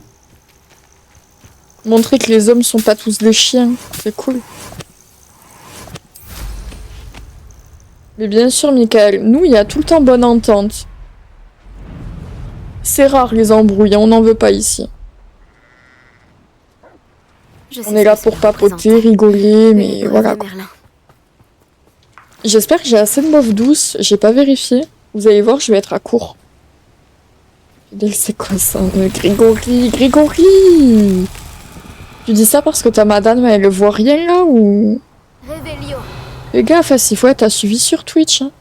Montrer que les hommes sont pas tous des chiens. C'est cool. Mais bien sûr, Michael, nous, il y a tout le temps bonne entente. C'est rare les embrouilles, on n'en veut pas ici. On est là pour papoter, rigoler, mais voilà. J'espère que j'ai assez de meufs douces, j'ai pas vérifié. Vous allez voir, je vais être à court. C'est quoi ça? Grégory! Tu dis ça parce que ta madame, elle voit rien là ou... Fais gaffe, s'il faut, t'as suivi sur Twitch. Hein.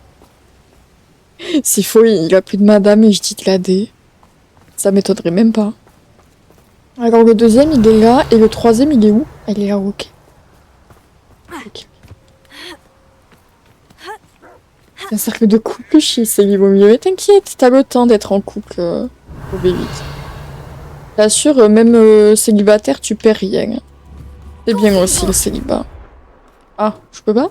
S'il faut, il a plus de madame et je dis de l'AD. Ça m'étonnerait même pas. Alors le deuxième, il est là et le troisième, il est où? Il est là, ok. C'est un cercle de couple, c'est il vaut mieux. Mais t'inquiète, t'as le temps d'être en couple. Obéis. T'assures, même célibataire, tu perds rien. C'est bien aussi le célibat. Ah, je peux pas?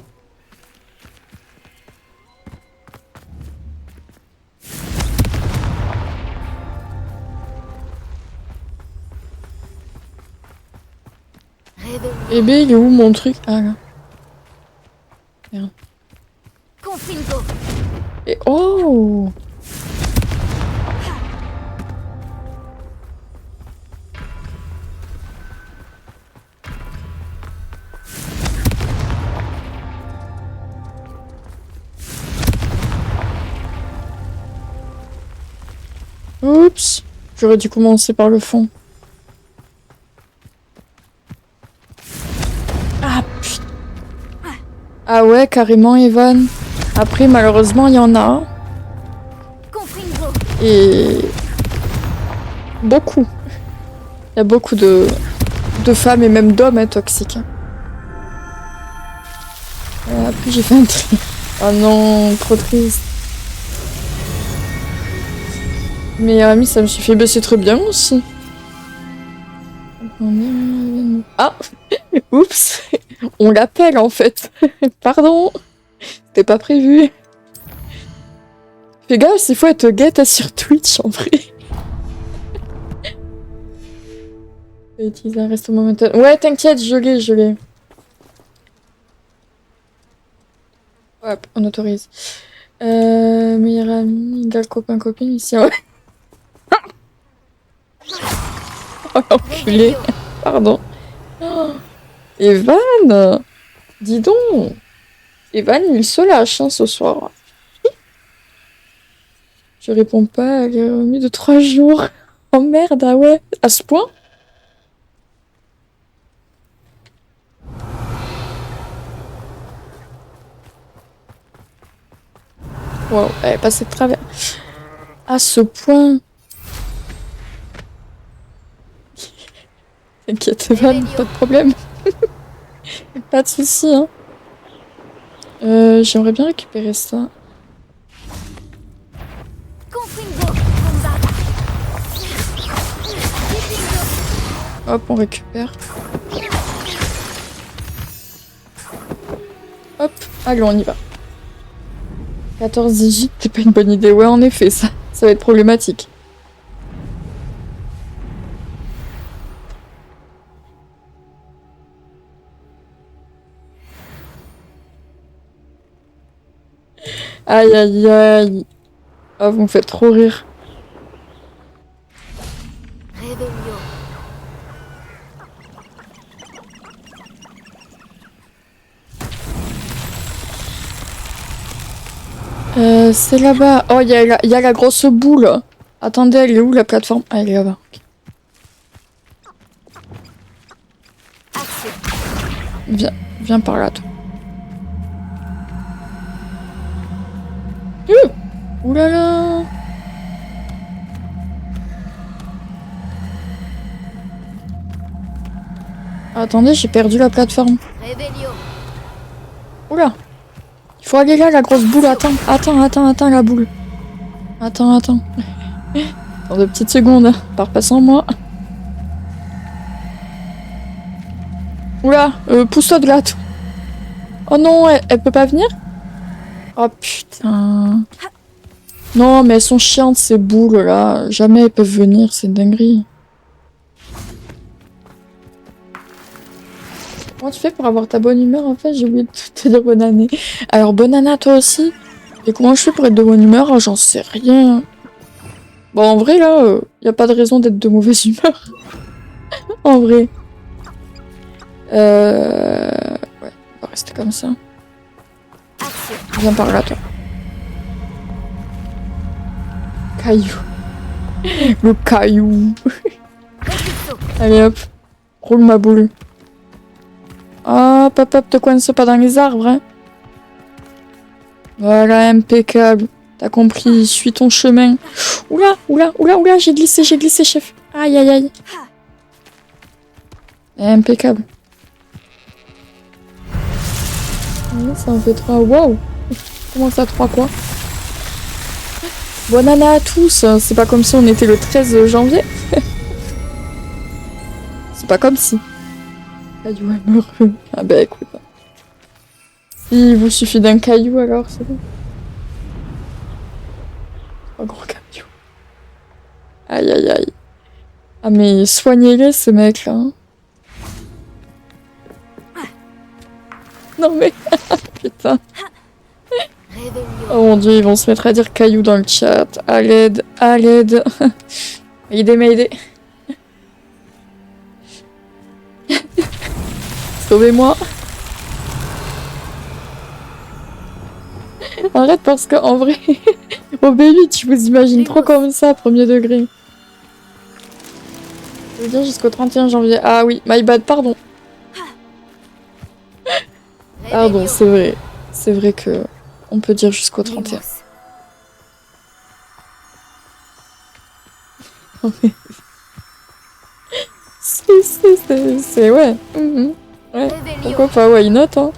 Eh ben, il est où mon truc? Ah là. Merde. Confringo. Et oh! Oups! J'aurais dû commencer par le fond. Ah putain! Ah ouais, carrément, Evan. Après, malheureusement, il y en a. Confringo. Et beaucoup. Il y a beaucoup de femmes et même d'hommes toxiques. Après j'ai fait un tri. Oh non, trop triste. Meilleur ami, ça me suffit. Ben, c'est très bien aussi. Ah! Oups! On l'appelle en fait. Pardon. C'était pas prévu. Fais gaffe, s'il faut être guette sur Twitch en vrai. Utiliser un resto momentané. Ouais, t'inquiète, je l'ai. Hop, on autorise. Meilleur ami, égal copain-copine ici. Ouais. Oh l'enculé. Pardon. Oh, Evan! Dis donc. Evan, il se lâche hein, ce soir. Je réponds pas, elle est remis de 3 jours. Oh merde, ah ouais. À ce point? Wow, elle est passée de travers. À ce point. T'inquiète, Evan, pas de problème. Pas de soucis, hein. J'aimerais bien récupérer ça. Hop, on récupère. Hop, allez, on y va. 14 digits, c'est pas une bonne idée. Ouais, en effet, ça va être problématique. Aïe, aïe, aïe. Oh, vous me faites trop rire. C'est là-bas. Oh, il y a la grosse boule. Attendez, elle est où la plateforme? Ah, elle est là-bas. Okay. Viens par là, toi. Ouh là là. Attendez, j'ai perdu la plateforme. Oula. Il faut aller là, la grosse boule. Attends, la boule. Attends. Dans 2 petites secondes. Pars pas sans moi. Oula, pousse-toi de là. Oh non, elle peut pas venir? Oh putain. Non, mais elles sont chiantes ces boules là. Jamais elles peuvent venir, c'est une dinguerie. Comment tu fais pour avoir ta bonne humeur en fait? J'ai oublié de te dire bonne année. Alors bonne année à toi aussi. Et comment je fais pour être de bonne humeur? J'en sais rien. Bon en vrai là, y a pas de raison d'être de mauvaise humeur. En vrai. Ouais, on va rester comme ça. Viens par là toi. Caillou. Le caillou. Allez hop. Roule ma boule. Hop, te coince pas dans les arbres, hein. Voilà, impeccable. T'as compris, suis ton chemin. Oula, j'ai glissé, chef. Aïe, aïe, aïe. Impeccable. Ça en fait 3. Waouh. Comment ça, 3 quoi? Bonne année à tous. C'est pas comme si on était le 13 janvier. C'est pas comme si. Caillou amoureux. Ah bah écoute. Il vous suffit d'un caillou alors, c'est bon. Un gros caillou. Aïe aïe aïe. Ah mais soignez-les ces mecs là. Hein. Non mais... Putain. Oh mon dieu, ils vont se mettre à dire caillou dans le chat. À l'aide, à l'aide. Aidez, m'aider. Sauvez-moi. Arrête parce qu'en vrai, au B8, je vous imagine trop comme ça, premier degré. Je veux dire jusqu'au 31 janvier. Ah oui, my bad, pardon. Pardon, c'est vrai. C'est vrai que on peut dire jusqu'au 31. C'est ouais. Ouais. Pourquoi pas, why not, hein.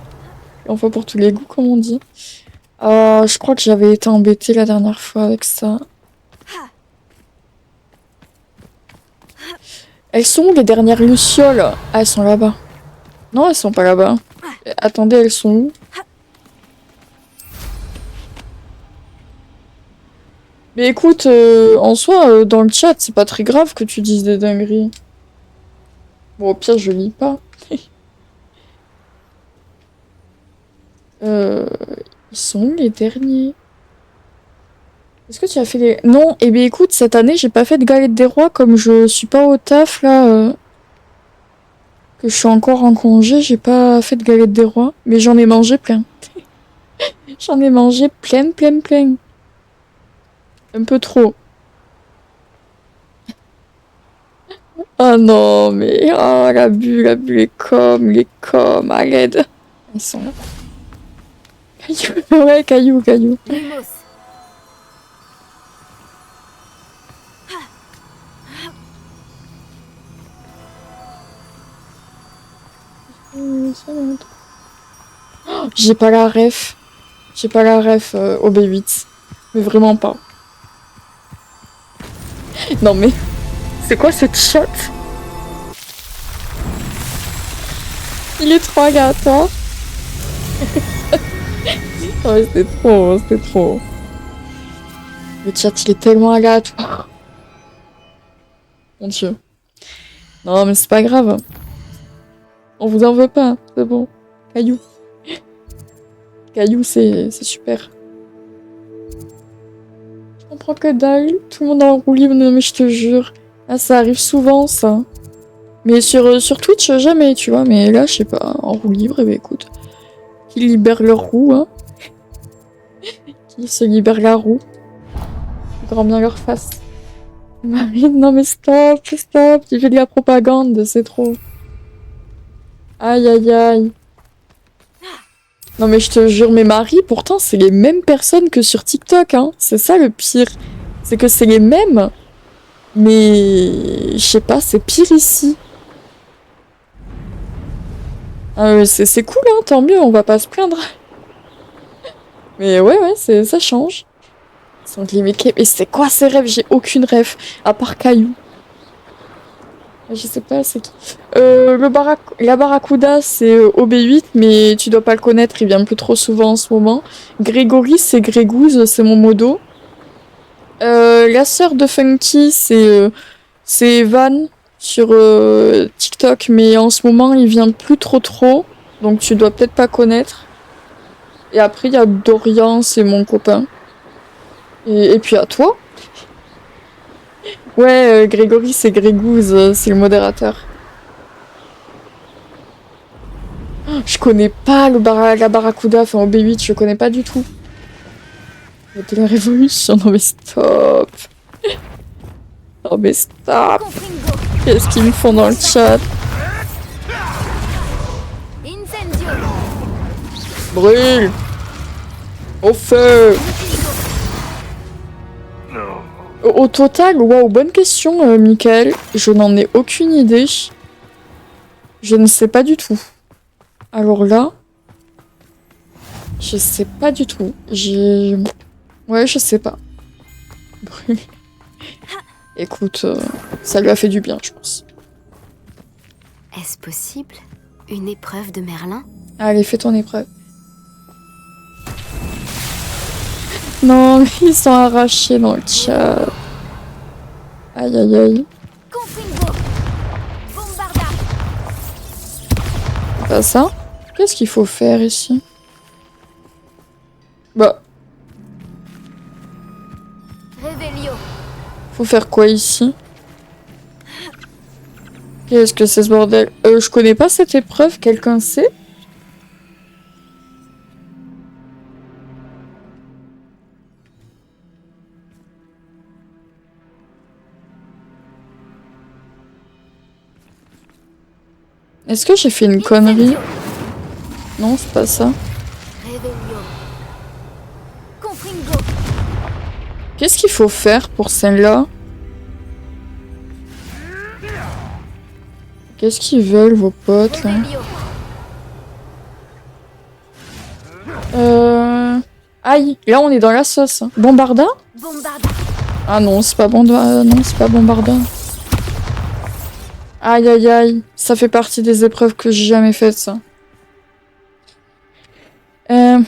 Enfin pour tous les goûts, comme on dit. Je crois que j'avais été embêtée la dernière fois avec ça. Elles sont où les dernières lucioles? Ah, elles sont là-bas. Non, elles sont pas là-bas. Attendez, elles sont où? Mais écoute, en soi, dans le chat, c'est pas très grave que tu dises des dingueries. Bon, au pire, je lis pas. Ils sont où les derniers? Est-ce que tu as fait les... Non, eh bien écoute, cette année, j'ai pas fait de galette des rois, comme je suis pas au taf, là, que je suis encore en congé, j'ai pas fait de galette des rois, mais j'en ai mangé plein. J'en ai mangé plein. Un peu trop. Oh non, mais... Oh, l'abus, les coms, à l'aide. Ils sont là. Caillou, ouais, caillou. Oh, j'ai pas la ref. Au B8. Mais vraiment pas. Non mais... C'est quoi cette shot? Il est trop aléatoire. Ouais, c'était trop. Le chat, il est tellement aléatoire. Mon dieu. Non, mais c'est pas grave. On vous en veut pas, c'est bon. Caillou. Caillou, c'est super. Je comprends que dalle. Tout le monde est en roue libre, mais je te jure. Ah, ça arrive souvent, ça. Mais sur Twitch, jamais, tu vois. Mais là, je sais pas, en roue libre, eh ben écoute. Qui libèrent leur roue, hein. Qui se libèrent la roue. Grand bien leur face. Marine, non mais stop. Tu fais de la propagande, c'est trop. Aïe. Non mais je te jure, mes maris, pourtant, c'est les mêmes personnes que sur TikTok, hein. C'est ça le pire. C'est que c'est les mêmes. Mais... Je sais pas, c'est pire ici. C'est cool, hein, tant mieux, on va pas se plaindre. Mais ouais, ça change. Et c'est quoi ces rêves? J'ai aucune rêve, à part Caillou. Je sais pas, c'est qui. La Barracuda, c'est OB8, mais tu dois pas le connaître, il vient plus trop souvent en ce moment. Grégory, c'est Grégouze, c'est mon modo. La sœur de Funky, c'est Van sur TikTok, mais en ce moment, il vient plus trop. Donc tu dois peut-être pas connaître. Et après, il y a Dorian, c'est mon copain. Et puis à toi. Ouais, Grégory, c'est Grégouze, c'est le modérateur. Je connais pas la Barracuda, enfin au B8, je connais pas du tout. De la Révolution, non mais stop. Non mais stop. Qu'est-ce qu'ils me font dans le chat? Brûle. Au feu. Au total, waouh, bonne question, Michael. Je n'en ai aucune idée. Je ne sais pas du tout. Alors là... Je sais pas du tout. Ouais, je sais pas. brûlé. Écoute, ça lui a fait du bien, je pense. Est-ce possible? Une épreuve de Merlin? Allez, fais ton épreuve. Non, ils sont arrachés dans le chat. Aïe, aïe, aïe. Confringo. Bombarda. C'est pas ça? Qu'est-ce qu'il faut faire ici? Bah, Revelio. faut faire quoi ici? Qu'est-ce que c'est ce bordel? Je connais pas cette épreuve, quelqu'un sait? Est-ce que j'ai fait une connerie? Non, c'est pas ça. Revelio. Confringo. Qu'est-ce qu'il faut faire pour celle-là? Qu'est-ce qu'ils veulent, vos potes, là? Revelio. Aïe, là on est dans la sauce. Bombarda? Bombarda. Ah non, c'est pas Bombarda. Non, c'est pas Bombarda. Aïe, aïe, aïe. Ça fait partie des épreuves que j'ai jamais faites, ça. On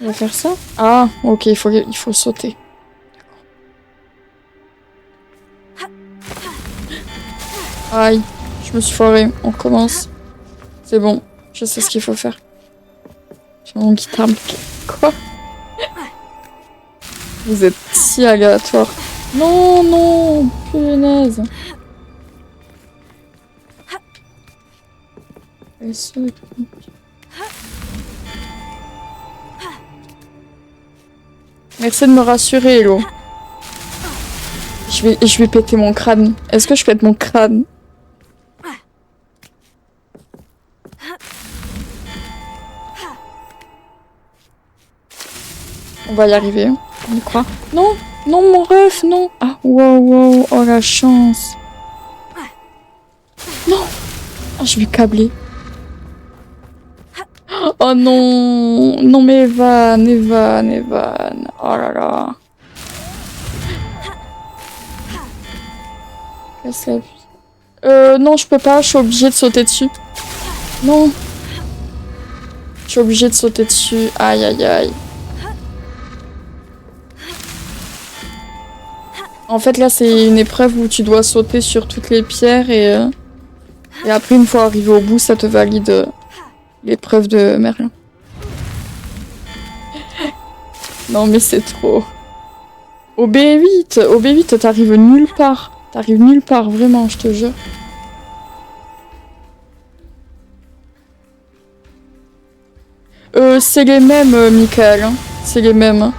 va faire ça? Ah, ok, il faut sauter. Aïe, je me suis foirée. On recommence. C'est bon, je sais ce qu'il faut faire. J'ai mon guitare. Quoi? Vous êtes si aléatoire. Non, non, punaise. Merci de me rassurer, Hello. Je vais péter mon crâne. Est-ce que je pète mon crâne? On va y arriver, on y croit. Non, non, mon ref, non. Ah, wow, wow, oh la chance. Non. Ah, je vais câbler. Oh non, non mais Evan, Evan, Evan. Oh là là. Casse la vie. Non, je peux pas, je suis obligée de sauter dessus. Non. Je suis obligée de sauter dessus. Aïe, aïe, aïe. En fait, là, c'est une épreuve où tu dois sauter sur toutes les pierres et après, une fois arrivé au bout, ça te valide l'épreuve de Merlin. Non, mais c'est trop. Au B8, t'arrives nulle part. T'arrives nulle part, vraiment, je te jure. C'est les mêmes, Michael. Hein. C'est les mêmes.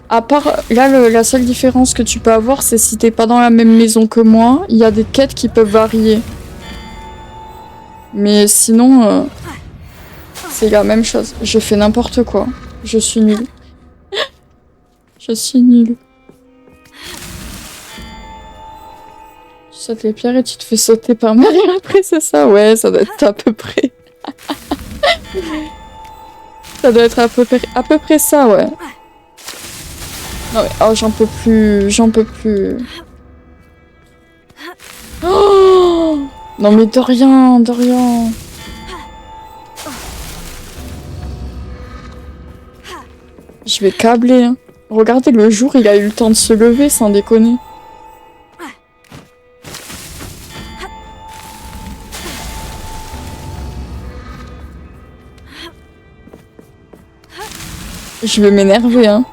À part, là, la seule différence que tu peux avoir, c'est si t'es pas dans la même maison que moi, il y a des quêtes qui peuvent varier. Mais sinon, c'est la même chose. Je fais n'importe quoi. Je suis nulle. Je suis nulle. Tu sautes les pierres et tu te fais sauter par Merlin après, c'est ça? Ouais, ça doit être à peu près. Ça doit être à peu près ça, ouais. Non mais, oh, j'en peux plus, j'en peux plus. Oh non mais Dorian, Dorian. Je vais câbler. Hein. Regardez, le jour, il a eu le temps de se lever, sans déconner. Je vais m'énerver, hein.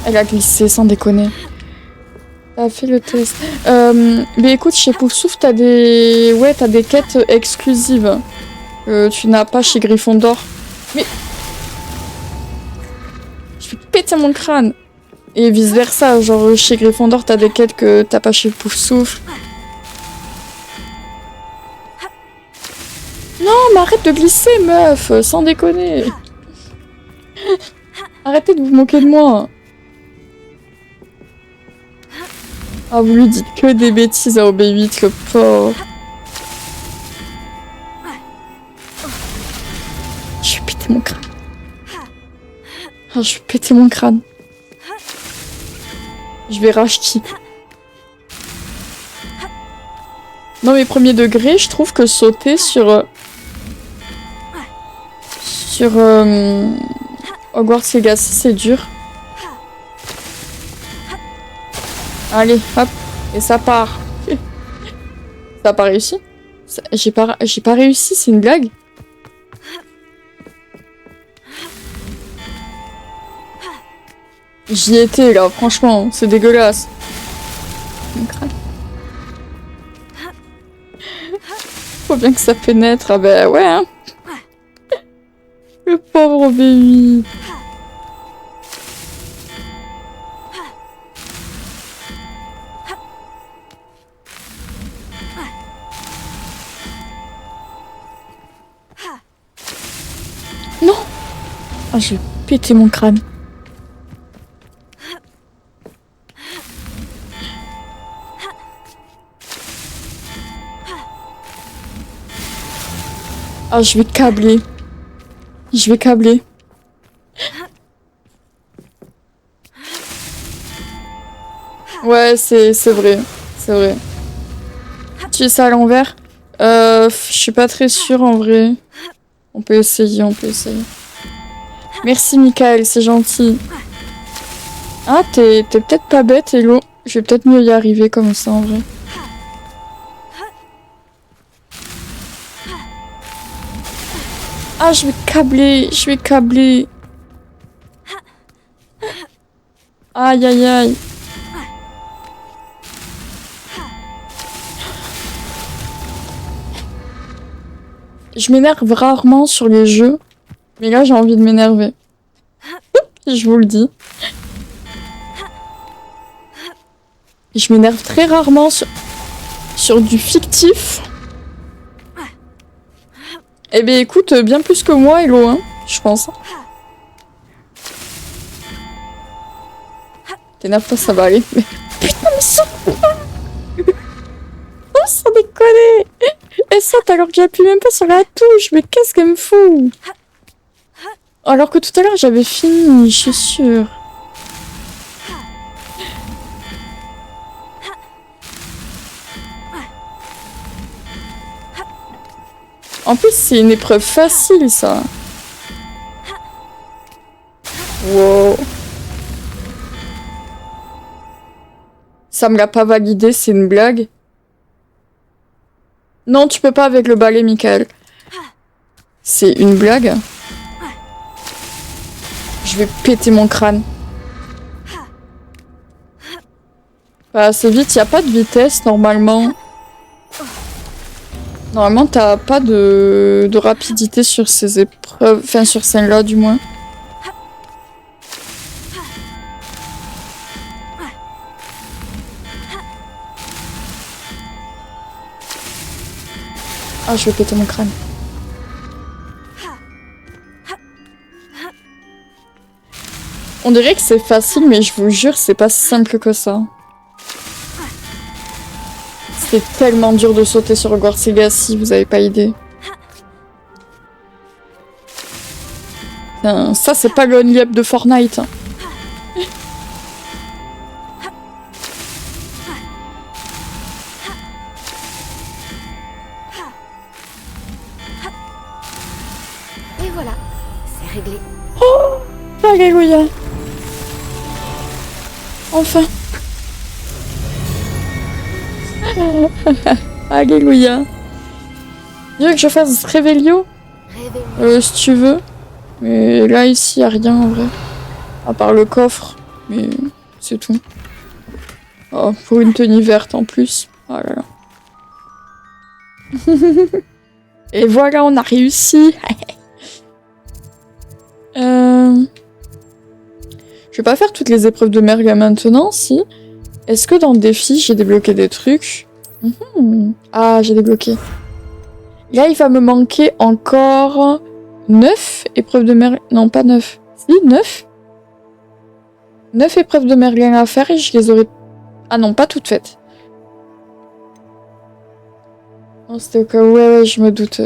Elle a glissé, sans déconner. T'as fait le test. Mais écoute, chez Poufsouffle, t'as des... Ouais, t'as des quêtes exclusives. Tu n'as pas chez Gryffondor. Mais... Je vais péter mon crâne. Et vice versa, genre chez Gryffondor, t'as des quêtes que t'as pas chez Poufsouffle. Non, mais arrête de glisser, meuf, sans déconner. Arrêtez de vous moquer de moi. Ah, vous lui dites que des bêtises à OB8, le pauvre. péter mon crâne. Ah, je vais péter mon crâne. Je vais racheter. Non mais premier degré, je trouve que sauter sur Hogwarts Legacy, c'est dur. Allez, hop, et ça part. Ça a pas réussi? J'ai pas réussi, c'est une blague? J'y étais là, franchement, c'est dégueulasse. Mon crâne. Faut bien que ça pénètre, ah bah ouais hein. Le pauvre bébé. Non. Ah, je vais péter mon crâne. Ah, je vais câbler. Je vais câbler. Ouais, c'est vrai. C'est vrai. Tu fais ça à l'envers? Je suis pas très sûre en vrai. On peut essayer, on peut essayer. Merci Michael, c'est gentil. Ah, t'es peut-être pas bête, Hello. Je vais peut-être mieux y arriver comme ça en vrai. Ah, je vais câbler, je vais câbler. Aïe, aïe, aïe. Je m'énerve rarement sur les jeux, mais là j'ai envie de m'énerver. Je vous le dis. Je m'énerve très rarement sur du fictif. Eh ben écoute, bien plus que moi, Hello, hein, je pense. T'énerve pas, ça va aller. Mais putain, mais ça... Oh, sans déconner. Elle saute alors que j'appuie même pas sur la touche. Mais qu'est-ce qu'elle me fout? Alors que tout à l'heure, j'avais fini, je suis sûre. En plus, c'est une épreuve facile, ça. Wow. Ça me l'a pas validé, c'est une blague. Non, tu peux pas avec le balai, Michael. C'est une blague. Je vais péter mon crâne. Pas assez vite, y a pas de vitesse, normalement. Normalement, t'as pas de rapidité sur ces épreuves... Enfin, sur celle-là, du moins. Ah, je vais péter mon crâne. On dirait que c'est facile, mais je vous jure, c'est pas si simple que ça. C'est tellement dur de sauter sur Hogwarts Legacy, vous avez pas idée. Putain, ça, c'est pas le only up de Fortnite. Hein. Et voilà, c'est réglé. Oh, alléluia. Enfin. Alléluia. Tu veux que je fasse Réveillon? Si tu veux. Mais là, ici, y a rien en vrai. À part le coffre. Mais c'est tout. Oh, pour une tenue verte en plus. Oh là là. Et voilà, on a réussi. Je vais pas faire toutes les épreuves de Merga maintenant, si. Est-ce que dans le défi, j'ai débloqué des trucs? Ah, j'ai débloqué. Là, il va me manquer encore 9 épreuves de Merlin. Non, pas 9. Si, 9. 9 épreuves de Merlin à faire et je les aurai... Ah non, pas toutes faites. Non, c'était au cas où... Ouais, je me doute.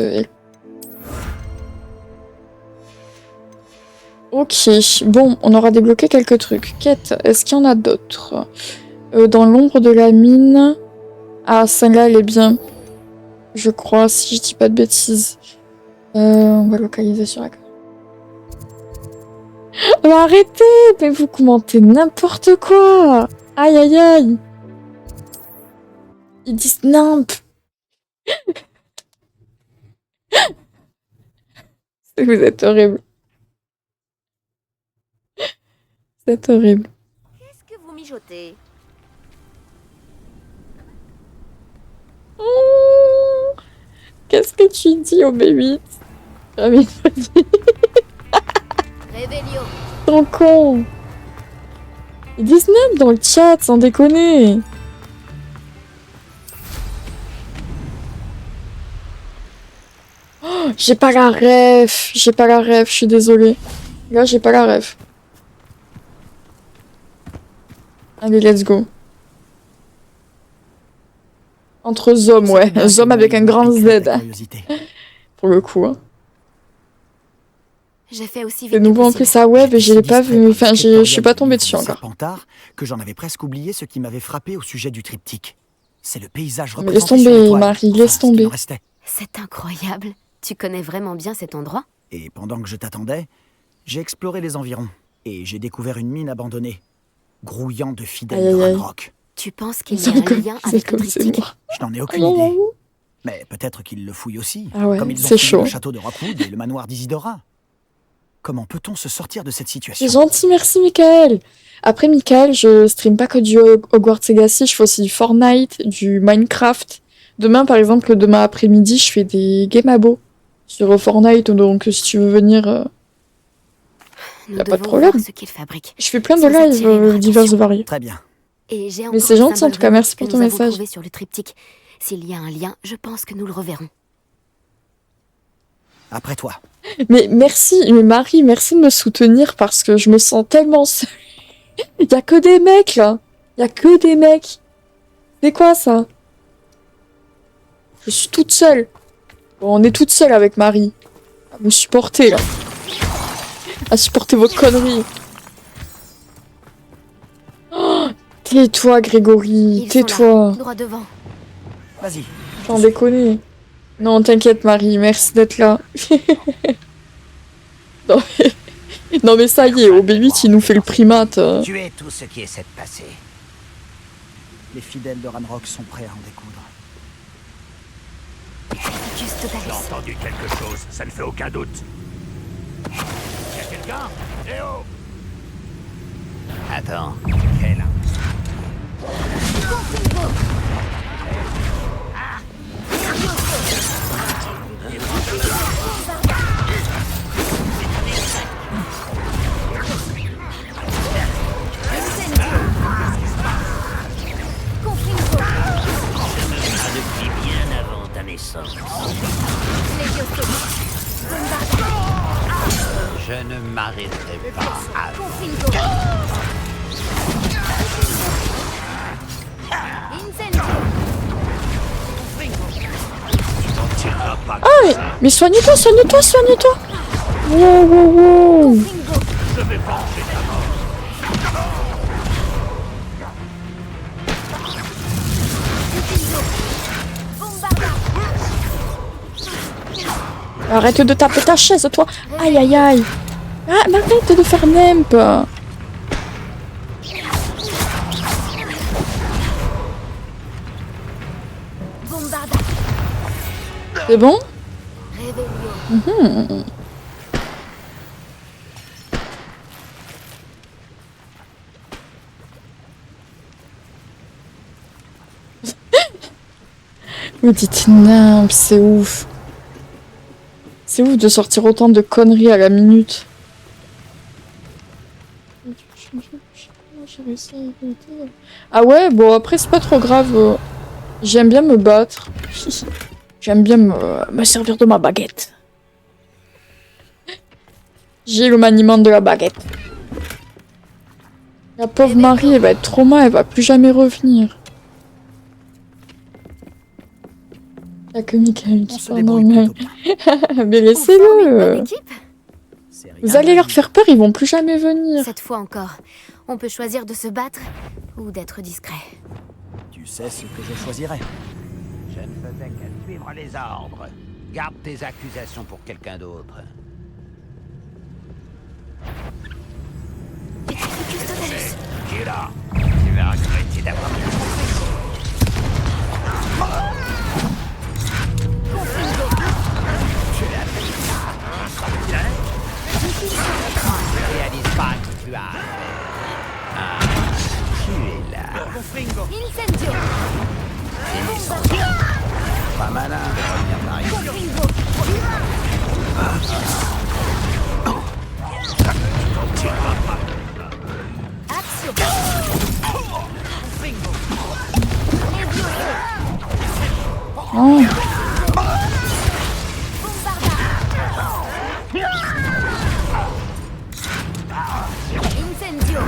Ok, bon, on aura débloqué quelques trucs. Quête, est-ce qu'il y en a d'autres? Dans l'ombre de la mine... Ah, celle-là, elle est bien. Je crois, si je dis pas de bêtises. On va localiser sur la carte. Mais arrêtez! Mais vous commentez n'importe quoi! Aïe, aïe, aïe! Ils disent nimp! Vous êtes horrible. C'est horrible. Qu'est-ce que vous mijotez? Oh, qu'est-ce que tu dis au B8? Jamais pas dit. Réveillon. Trop con. Ils disent nimp dans le chat, sans déconner. Oh, j'ai pas la ref. J'ai pas la ref, je suis désolée. Là, j'ai pas la ref. Allez, let's go. Entre Zom, ouais. Zom avec un grand Z. Pour le coup. Hein. J'ai fait aussi C'est vite nouveau que en possible. plus à web et je l'ai pas vu. Enfin, je suis pas tombée dessus encore. Serpentard, que j'en avais presque oublié ce qui m'avait frappé au sujet du triptyque. C'est le paysage Mais laisse représenté sur tomber, l'étoile. Marie, laisse ce qu'il tomber. en restait. C'est incroyable. Tu connais vraiment bien cet endroit? Et pendant que je t'attendais, j'ai exploré les environs et j'ai découvert une mine abandonnée, grouillant de fidèles Aïe, de aïe, aïe. Ranrock. Tu penses qu'il y a un lien C'est avec le comme c'est triptyque? moi. Je n'en ai aucune Oh. idée. Mais peut-être qu'ils le fouillent aussi, Ah ouais, comme ils ont c'est fouillé chaud. le château de Rockwood et le manoir d'Isidora. Comment peut-on se sortir de cette situation? C'est gentil, merci Michael. Après Michael, je stream pas que du Hogwarts Legacy, je fais aussi du Fortnite, du Minecraft. Demain, par exemple, demain après-midi, je fais des game abo sur Fortnite, donc si tu veux venir, Nous y a pas de devons problème. voir ce qu'il fabrique. Je fais plein de Sans lives attirer leur divers et attention. variés. Très bien. Et j'ai Mais encore c'est le gentil, en symbole tout cas, merci pour que ton nous avons message. trouvé sur le triptyque. S'il y a un lien, je pense que nous le reverrons. Après toi. Mais merci, mais Marie, merci de me soutenir parce que je me sens tellement seule. Il y a que des mecs là. Il y a que des mecs. C'est quoi ça? Je suis toute seule. Bon, on est toute seule avec Marie. À vous supporter là. À supporter vos conneries. Oh, tais-toi Grégory, Ils sont tais-toi. là, droit devant. Vas-y. J'en déconne. Non, t'inquiète Marie, merci d'être là. non, mais... non mais ça y est, au B8 il nous fait le primate. Tuez tout ce qui essaie de passer. Les fidèles de Ranrock sont prêts à en découdre. Juste J'ai Dallas. entendu quelque chose, ça ne fait aucun doute. Y'a quelqu'un? Eh oh! Attends, quelle... Depuis bien avant ta naissance. Je ne m'arrêterai pas avant. Ah mais soigne-toi, soigne-toi, soigne-toi. Wow, wow, wow. Arrête de taper ta chaise, toi. Aïe, aïe, aïe. Ah, mais arrête de faire nimp. C'est bon? Mhm. Vous dites nimp, c'est ouf. C'est ouf de sortir autant de conneries à la minute. Ah ouais, bon après c'est pas trop grave. J'aime bien me battre. J'aime bien me servir de ma baguette. J'ai le maniement de la baguette. La pauvre Marie, elle va être trauma, elle va plus jamais revenir. Y'a que Michael On qui se parle débrouille normal. plutôt bien. Mais On forme une bonne laissez-le. équipe. C'est Vous allez leur faire peur, ils vont plus jamais venir. Cette fois encore, on peut choisir de se battre ou d'être discret. Tu sais ce que je choisirais. Je ne faisais qu'à suivre les ordres. Garde tes accusations pour quelqu'un d'autre. Qui est là? Tu vas regretter d'avoir... Je réalise pas que tu as... Ah, tu es là. Incendio! Pas malin de revenir par ici. Oh. Incendio!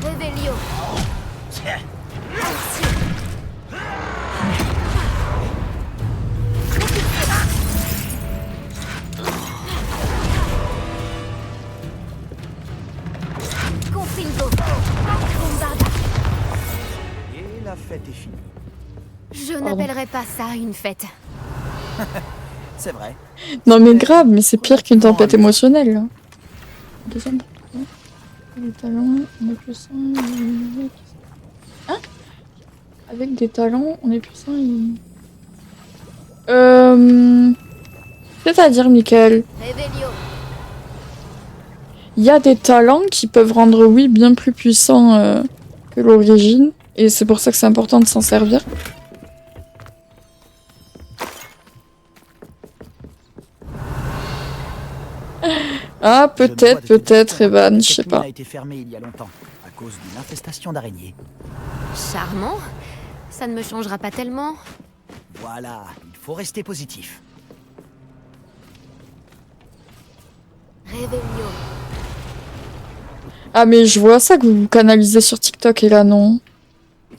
Revelio! Confringo! Bombarda! Et la fête est finie. Je n'appellerais pas ça une fête. C'est vrai. Non mais grave, mais c'est pire qu'une tempête émotionnelle. Là. Deuxième. Les talents, on est plus sain. Hein? Avec des talents, on est plus sain. C'est-à-dire, Michael, Revelio! il y a des talents qui peuvent rendre, oui, bien plus puissants que l'origine. Et c'est pour ça que c'est important de s'en servir. Ah, peut-être, Evan, je sais Cette mine pas. a été fermée il y a longtemps, à cause d'une infestation d'araignées. Charmant. Ça ne me changera pas tellement. Voilà, il faut rester positif. Revelio! Ah, mais je vois ça que vous canalisez sur TikTok et là, non.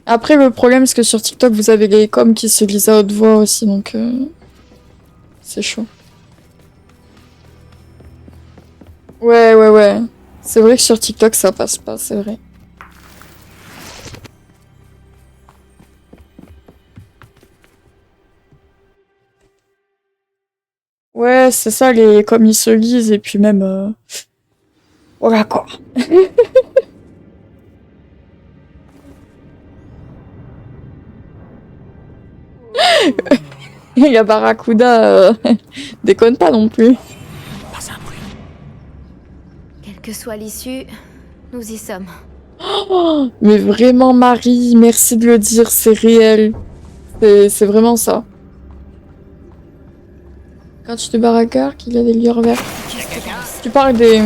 Après, le problème, c'est que sur TikTok, vous avez les coms qui se lisent à haute voix aussi, donc... c'est chaud. Ouais. C'est vrai que sur TikTok, ça passe pas, c'est vrai. Ouais, c'est ça, les coms ils se lisent, et puis même... Voilà, quoi. Il y a Barracuda, déconne pas non plus. Pas un bruit. Quelle que soit l'issue, nous y sommes. Oh, mais vraiment, Marie, merci de le dire, c'est réel. C'est vraiment ça. Quand tu te barres à cœur, qu'il y a des lueurs vertes. Tu parles des...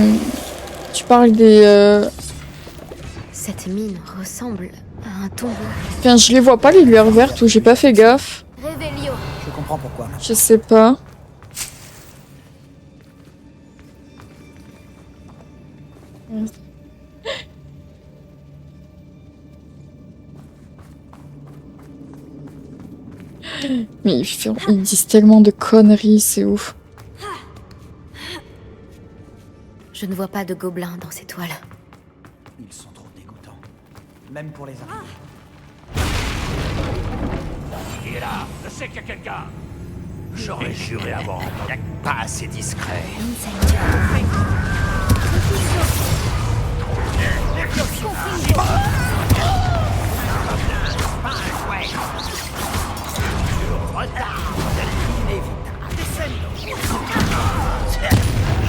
Cette mine ressemble à un tombeau. Enfin, je les vois pas, les lueurs vertes, ou j'ai pas fait gaffe. Revelio! Je comprends pourquoi. Je sais pas. Mais ils disent tellement de conneries, c'est ouf. Je ne vois pas de gobelins dans ces toiles. Ils sont trop dégoûtants. Même pour les araignées. Qui est là? Je sais qu'il y a quelqu'un. J'aurais juré avant. Pas assez discret.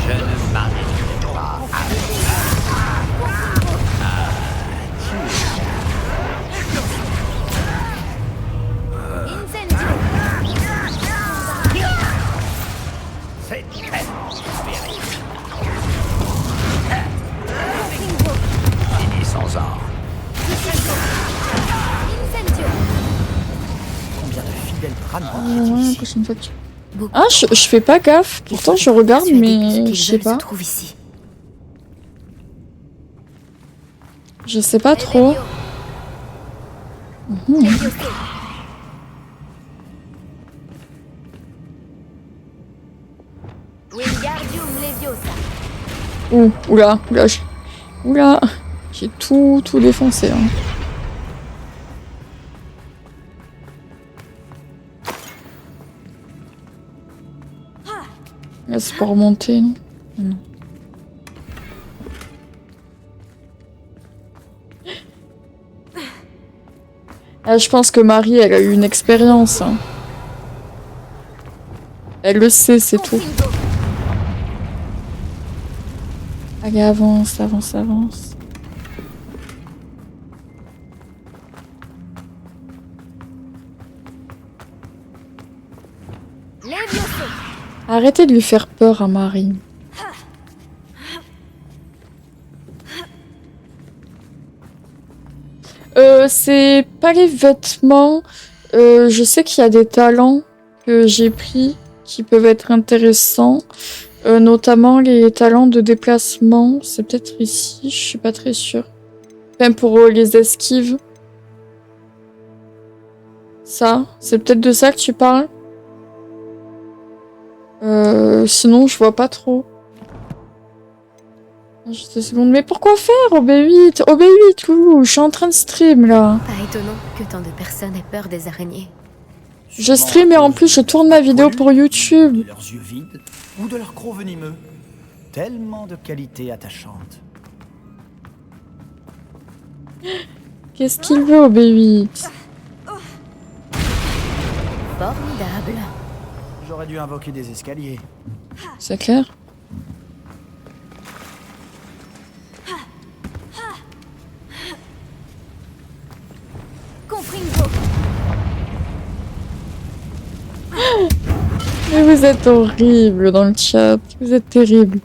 Je ne m'arrêterai pas. C'est tellement vérifié. Fini sans ordre. Combien de fidèles crânes Ouais, ici. prochaine fois que tu... Ah, je fais pas gaffe. Pourtant, je regarde, mais je sais pas. Ici. Je sais pas trop. Wingardium Leviosa. Oula, j'ai tout défoncé. Hein. Là, c'est pour remonter, non? Non. Ah, je pense que Marie, elle a eu une expérience. Hein. Elle le sait, c'est tout. Allez, avance. Arrêtez de lui faire peur à Marie. C'est pas les vêtements. Je sais qu'il y a des talents que j'ai pris qui peuvent être intéressants. Notamment les talents de déplacement. C'est peut-être ici, je suis pas très sûre. Même pour les esquives. Ça, c'est peut-être de ça que tu parles? Sinon, je vois pas trop. Juste 2 secondes. Mais pourquoi faire OB8? OB8, Loulou, je suis en train de stream là. Pas étonnant que tant de personnes aient peur des araignées. Je stream et en plus je tourne ma vidéo pour YouTube. De leurs yeux vides ou de leurs crocs venimeux. Tellement de qualités attachantes. Qu'est-ce qu'il veut OB8? Formidable. J'aurais dû invoquer des escaliers. C'est clair? Mais vous êtes horrible dans le chat. Vous êtes terrible.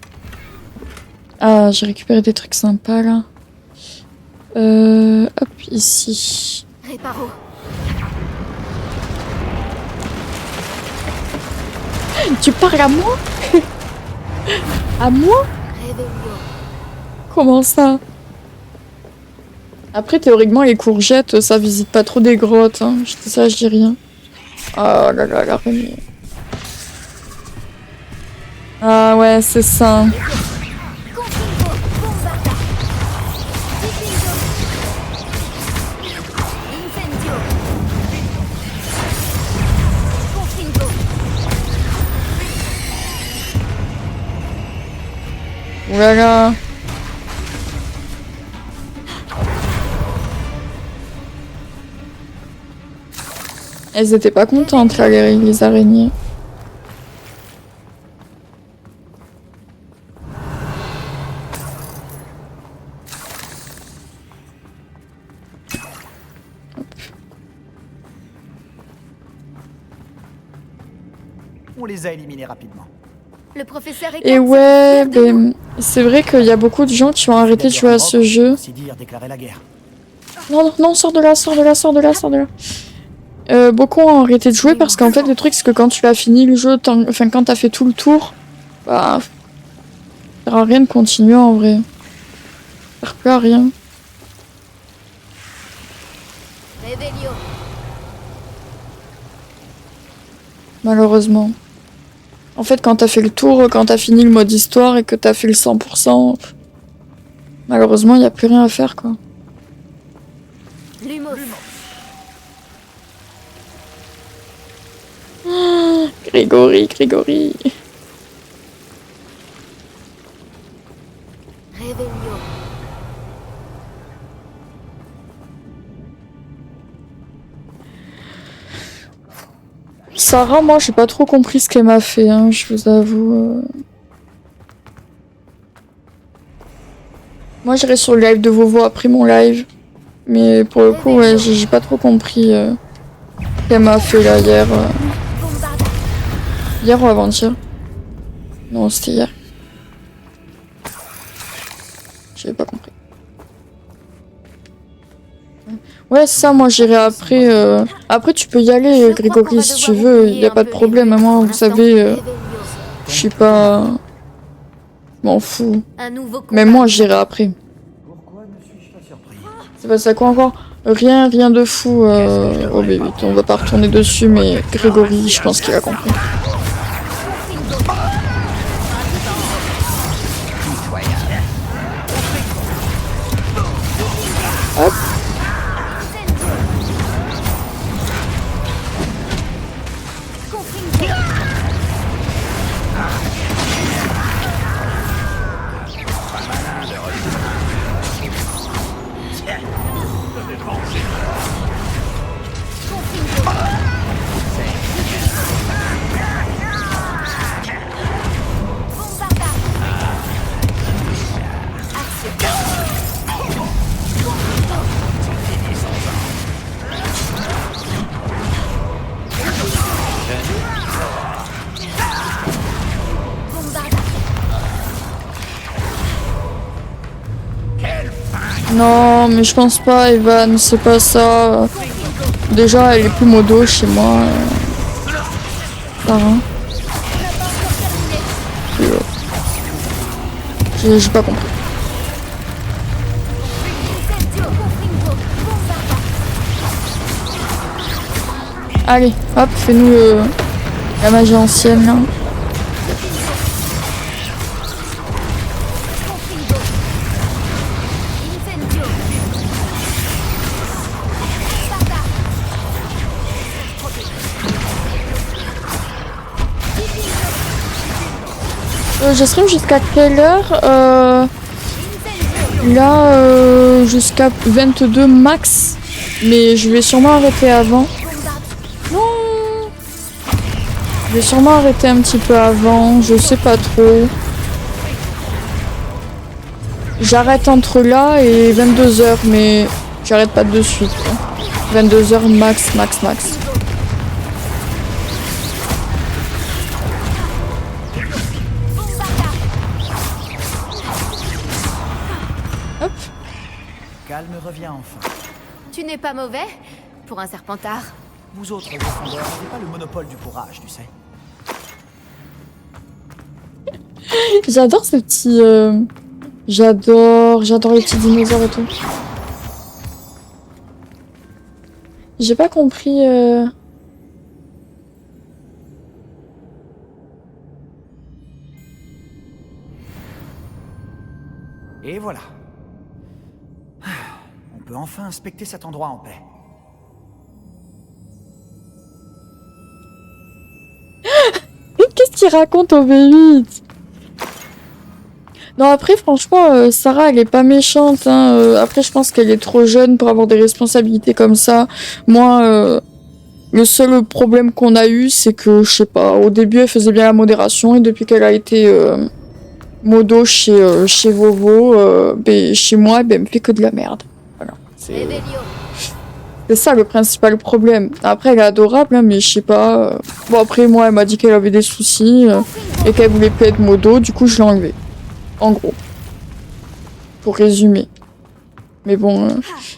Ah, j'ai récupéré des trucs sympas là. Hop, ici. Réparo. Tu parles à moi? À moi? Réveillon. Comment ça? Après, théoriquement, les courgettes, ça visite pas trop des grottes. Hein. Je dis ça, je dis rien. Oh là là, l'araignée. Ah ouais, c'est ça. Oulala. Elles étaient pas contentes là, les araignées. On les a éliminés rapidement. Le professeur est Et ouais, c'est vrai qu'il y a beaucoup de gens qui ont arrêté de jouer à ce jeu. Non, sors de là. Beaucoup ont arrêté de jouer parce qu'en fait, le truc, c'est que quand tu as fini le jeu, enfin, quand t'as fait tout le tour, bah, ça sert à rien de continuer en vrai. Ça sert plus à rien. Malheureusement. En fait, quand t'as fait le tour, quand t'as fini le mode histoire et que t'as fait le 100%, malheureusement, il n'y a plus rien à faire, quoi. Ah, Grégory. Sarah, moi, j'ai pas trop compris ce qu'elle m'a fait, hein, je vous avoue. Moi, j'irai sur le live de Vovo après mon live. Mais pour le coup, ouais, j'ai pas trop compris ce qu'elle m'a fait là hier. Hier ou avant-hier? Non, c'était hier. J'avais pas compris. Ouais, ça, moi j'irai après. Après, tu peux y aller, Grégory, si tu veux. Y a pas de problème. Moi, vous savez, je suis pas. Je m'en fous. Même moi, j'irai après. Pourquoi ne suis-je pas surpris? C'est passé à quoi encore? Rien de fou au B8. On va pas retourner dessus, mais Grégory, je pense qu'il a compris. Hop. Non, mais je pense pas, Evan, c'est pas ça. Déjà, elle est plus modo chez moi. Sarah. J'ai pas compris. Allez, hop, fais-nous la magie ancienne là. Je stream jusqu'à quelle heure là, jusqu'à 22 max. Mais je vais sûrement arrêter avant. Non, je vais sûrement arrêter un petit peu avant. Je sais pas trop. J'arrête entre là et 22h. Mais j'arrête pas de suite. 22h max. Calme revient enfin. Tu n'es pas mauvais pour un serpentard. Vous autres, défendeurs, n'avez pas le monopole du courage, tu sais. J'adore ce petit... J'adore les petits dinosaures et tout. J'ai pas compris... Et voilà. On peut enfin inspecter cet endroit en paix. Qu'est-ce qu'il raconte au V8? Non, après, franchement, Sarah, elle est pas méchante. Hein. Après, je pense qu'elle est trop jeune pour avoir des responsabilités comme ça. Moi, le seul problème qu'on a eu, c'est que, je sais pas, au début, elle faisait bien la modération. Et depuis qu'elle a été modo chez Vovo, chez moi, elle me fait que de la merde. Voilà. C'est ça le principal problème. Après, elle est adorable, hein, mais je sais pas. Bon, après, moi, elle m'a dit qu'elle avait des soucis et qu'elle voulait plus être modo. Du coup, je l'ai enlevée. En gros. Pour résumer. Mais bon,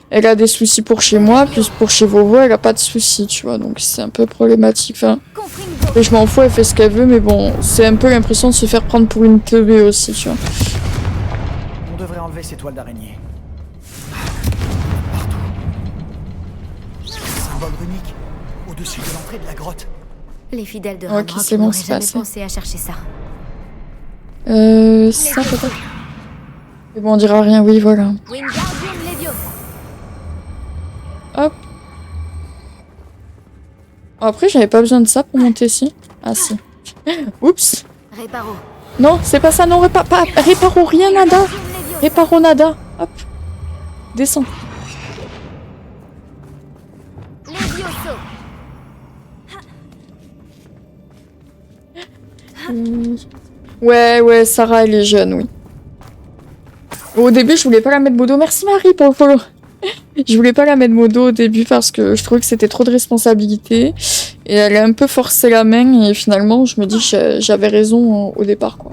elle a des soucis pour chez moi, puis pour chez Vovo, elle a pas de soucis, tu vois. Donc, c'est un peu problématique. Enfin, et je m'en fous, elle fait ce qu'elle veut, mais bon, c'est un peu l'impression de se faire prendre pour une teubée aussi, tu vois. On devrait enlever ces toiles d'araignée. Symbole runique au-dessus de l'entrée de la grotte. Les fidèles de Ok, Ranrock c'est bon, n'auraient c'est jamais passé. pensé à chercher ça. Ça peut-être. Mais bon, on dira rien, oui, voilà. Hop. Après, j'avais pas besoin de ça pour monter ici. Ah si. Oups. Réparo. Non, c'est pas ça, non, réparo, rien, nada. Réparo, nada. Hop. Descends. Ouais, Sarah, elle est jeune, oui. Au début, je voulais pas la mettre modo. Merci Marie pour le follow. Je voulais pas la mettre modo au début parce que je trouvais que c'était trop de responsabilité. Et elle a un peu forcé la main et finalement, je me dis que j'avais raison au départ, quoi.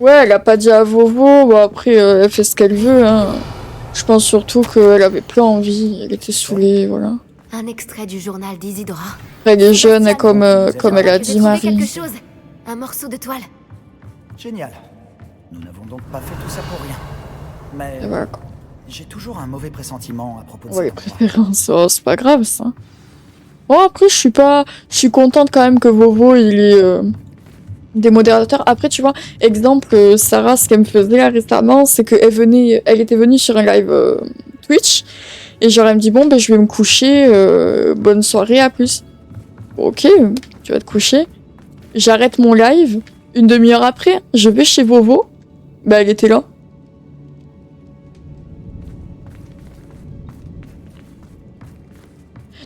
Ouais, elle a pas dit à Vovo. Bon, après, elle fait ce qu'elle veut, hein. Je pense surtout qu'elle avait plus envie. Elle était saoulée, voilà. Un extrait du journal d'Isidora. Elle est jeune, et comme elle a dit J'ai trouvé Marie. quelque chose. Un morceau de toile. Génial. Nous n'avons donc pas fait tout ça pour rien. Mais Et voilà, quoi. j'ai toujours un mauvais pressentiment à propos de Ouais, les cet endroit. préférences, oh, c'est pas grave ça. Bon, après, je suis contente quand même que Vovo, il ait des modérateurs. Après, tu vois, exemple, Sarah, ce qu'elle me faisait là récemment, c'est elle était venue sur un live Twitch, et genre, elle me dit, bon, ben, je vais me coucher, bonne soirée, à plus. Ok, tu vas te coucher. J'arrête mon live, une demi-heure après, je vais chez Vovo, ben, elle était là.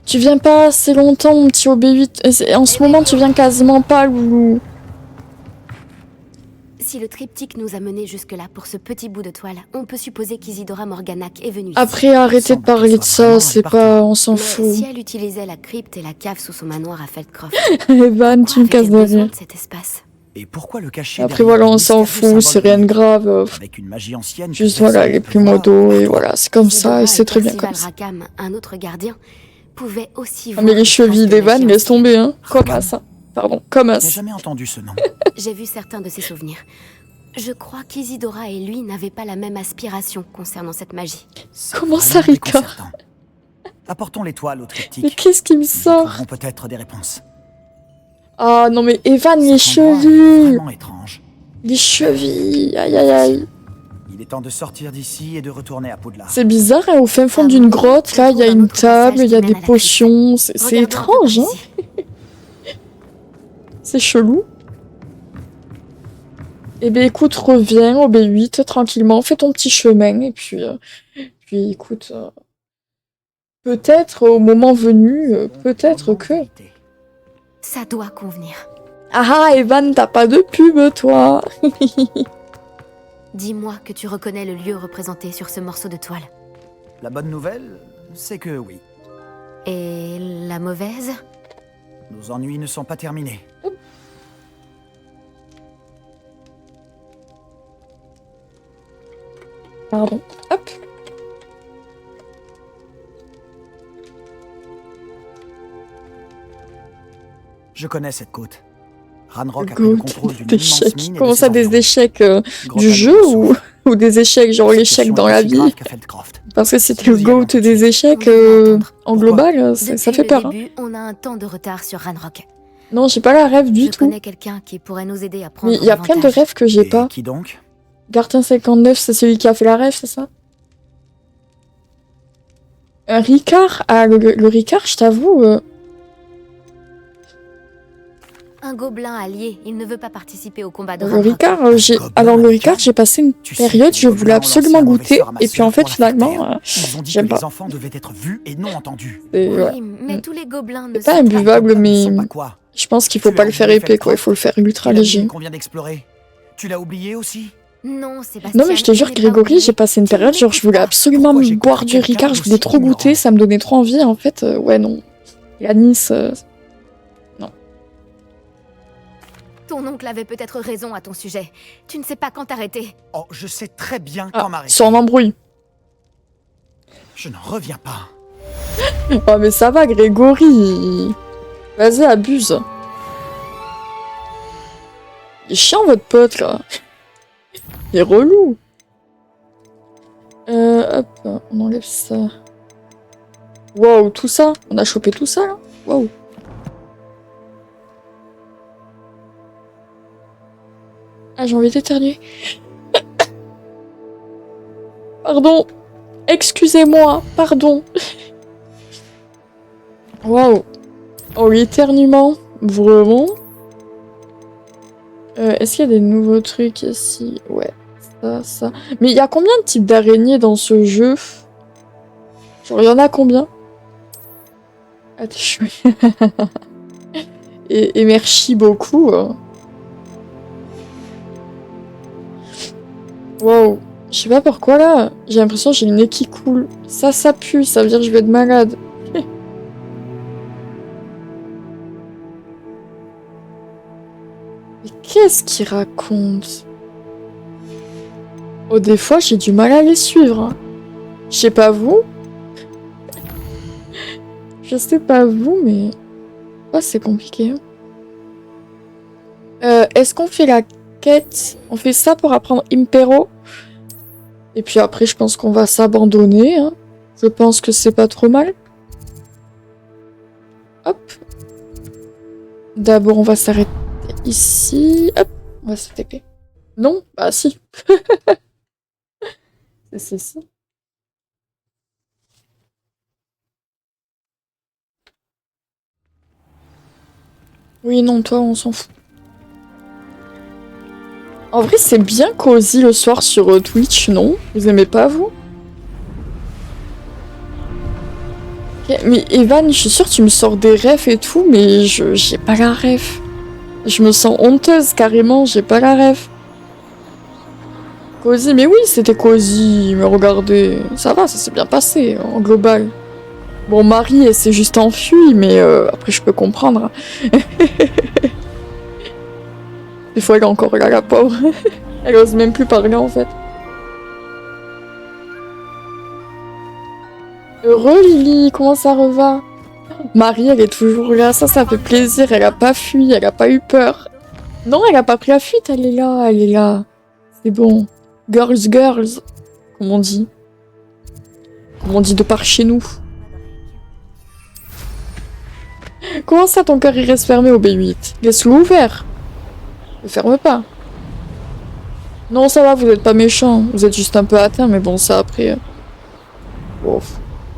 Tu viens pas assez longtemps, mon petit OB8. En ce moment, tu viens quasiment pas, Loulou. Si le triptyque nous a menés jusque-là pour ce petit bout de toile, on peut supposer qu'Isidora Morganac est venue ici. Après, arrêtez de parler de ça, c'est pas... On s'en Mais fout. si elle utilisait la crypte et la cave sous son manoir à Feldcroft, Evan, tu me casses de besoin rire. de cet espace. Et pourquoi le cacher Après, derrière voilà, le on s'en mystérieux fout, c'est symbole rien de de- grave. Avec une magie ancienne que Juste, personne voilà, ne les peut plus voir. modos, et voilà, c'est comme ça, et Isidora c'est très bien Percival comme ça. Rackham, un autre gardien, pouvait aussi Ah, voir mais les les traces chevilles de d'Evan, magie laisse ancienne. tomber, hein. Comme ça. Pardon, comme Je n'ai ça. jamais entendu ce nom. J'ai vu certains de ses souvenirs. Je crois qu'Isidora et lui n'avaient pas la même aspiration concernant cette magie. C'est Comment ça, vraiment Ricard? déconcertant. Apportons l'étoile au Mais triptyque. qu'est-ce qui me Nous y sort? trouverons peut-être des réponses. Ah, non, mais Evan, les Cet endroit est chevilles. vraiment étrange. Les chevilles, aïe, aïe, aïe. Il est temps de sortir d'ici et de retourner à Poudlard. C'est bizarre, hein, au fin fond Ah d'une bon, grotte, là, il y a on trouve un une autre passage table, il y a qui des mène à la potions, c'est Regardons un peu étrange, par hein. ici. C'est chelou. Eh bien, écoute, reviens au B8 tranquillement, fais ton petit chemin, et puis écoute, peut-être au moment venu, peut-être que... Ça doit convenir. Ah ah, Evan, t'as pas de pub, toi. Dis-moi que tu reconnais le lieu représenté sur ce morceau de toile. La bonne nouvelle, c'est que oui, Et la mauvaise? nos ennuis ne sont pas terminés. Pardon, hop. Je connais cette côte. Ranrock a pris le contrôle d'une immense d'échecs. mine et Comment de ça, ses des environs. échecs Grotte du à jeu Lourdes. ou des échecs, genre l'échec Question dans est la aussi vie? grave qu'à Feldcroft. Parce que c'était Si le nous y allions GOAT tout de des suite. échecs On devrait attendre. en Pourquoi? global, ça Depuis fait le peur. Hein. début, on a un temps de retard sur Ranrock. Non, j'ai pas la rêve du Je tout. connais quelqu'un qui pourrait nous aider à prendre Mais il y a plein de l'avantage. rêves que j'ai Et pas. qui donc? Gardien 59, c'est celui qui a fait la rêve, c'est ça? Un Ricard? Ah, le Ricard, je t'avoue. Un gobelin allié, il ne veut pas participer au combat de Le Ranrock. Ricard, Gobelin alors le américain? Ricard, j'ai passé une Tu sais période, que je les voulais gobelins ont absolument lancé un mauvais goûter, sort à ma et puis sœur en fait, pour la faire finalement, taire. Ils ont dit que j'aime pas. les enfants devaient être vus et non entendus. C'est Oui, ouais. mais tous les gobelins ne C'est pas sont imbuvable, Ils mais sont pas quoi? je pense qu'il faut Tu pas as le faire oublié épais, quoi. Il faut le faire ultra Et la léger. mine qu'on vient d'explorer. Tu l'as oublié aussi? Non, Sébastien. Non, mais je te jure, il n'est pas Grégory, oublié. j'ai passé une Tu ne période, genre, je voulais m'écoutes pas. absolument Pourquoi j'ai boire compris du quelqu'un Ricard, je voulais d'aussi trop goûter, ignorant? ça me donnait trop envie, en fait, ouais, non. Et à Nice, non. Ton oncle avait peut-être raison à ton sujet. Tu ne sais pas quand t'arrêter. Oh, je sais très bien Ah, quand m'arrêter. sans embrouille. Je n'en reviens pas. Oh, mais ça va, Grégory. Vas-y, abuse. Il est chiant, votre pote, là. Il est relou. Hop, on enlève ça. Waouh, tout ça? On a chopé tout ça, là? Waouh. Ah, j'ai envie d'éternuer. Pardon. Excusez-moi, pardon. Waouh. Oh, l'éternuement. Vraiment. Est-ce qu'il y a des nouveaux trucs ici? Ouais, ça. Mais il y a combien de types d'araignées dans ce jeu? Genre, il y en a combien? Ah, t'es chouette. Et merci beaucoup. Wow. Je sais pas pourquoi là, j'ai l'impression que j'ai le nez qui coule. Ça pue, ça veut dire que je vais être malade. Mais qu'est-ce qu'il raconte? Oh, des fois, j'ai du mal à les suivre. Hein. Je sais pas vous. Je sais pas vous, mais... Oh, c'est compliqué. Est-ce qu'on fait la quête. On fait ça pour apprendre Impero. Et puis après, je pense qu'on va s'abandonner. Hein. Je pense que c'est pas trop mal. Hop. D'abord, on va s'arrêter ici. Hop. On va se TP. Non? Bah si. C'est ça. Oui, non, toi, on s'en fout. En vrai, c'est bien cosy le soir sur Twitch, non? Vous aimez pas, vous? Okay, mais Evan, je suis sûre que tu me sors des refs et tout, mais j'ai pas la ref. Je me sens honteuse, carrément, j'ai pas la ref. Cosy, mais oui, c'était cosy, mais regardez, ça va, ça s'est bien passé, en global. Bon, Marie, elle s'est juste enfuie, mais après, je peux comprendre. Des fois, elle est encore là, la pauvre. Elle ose même plus parler, en fait. Heureux, Lily, comment ça reva? Marie, elle est toujours là, ça fait plaisir, elle a pas fui, elle a pas eu peur. Non, elle a pas pris la fuite, elle est là, elle est là. C'est bon. Girls, girls, comme on dit. Comme on dit de par chez nous. Comment ça, ton cœur, il reste fermé au B8? Laisse-le ouvert. Ne ferme pas. Non, ça va, vous êtes pas méchant. Vous êtes juste un peu atteint, mais bon, ça après... Oh.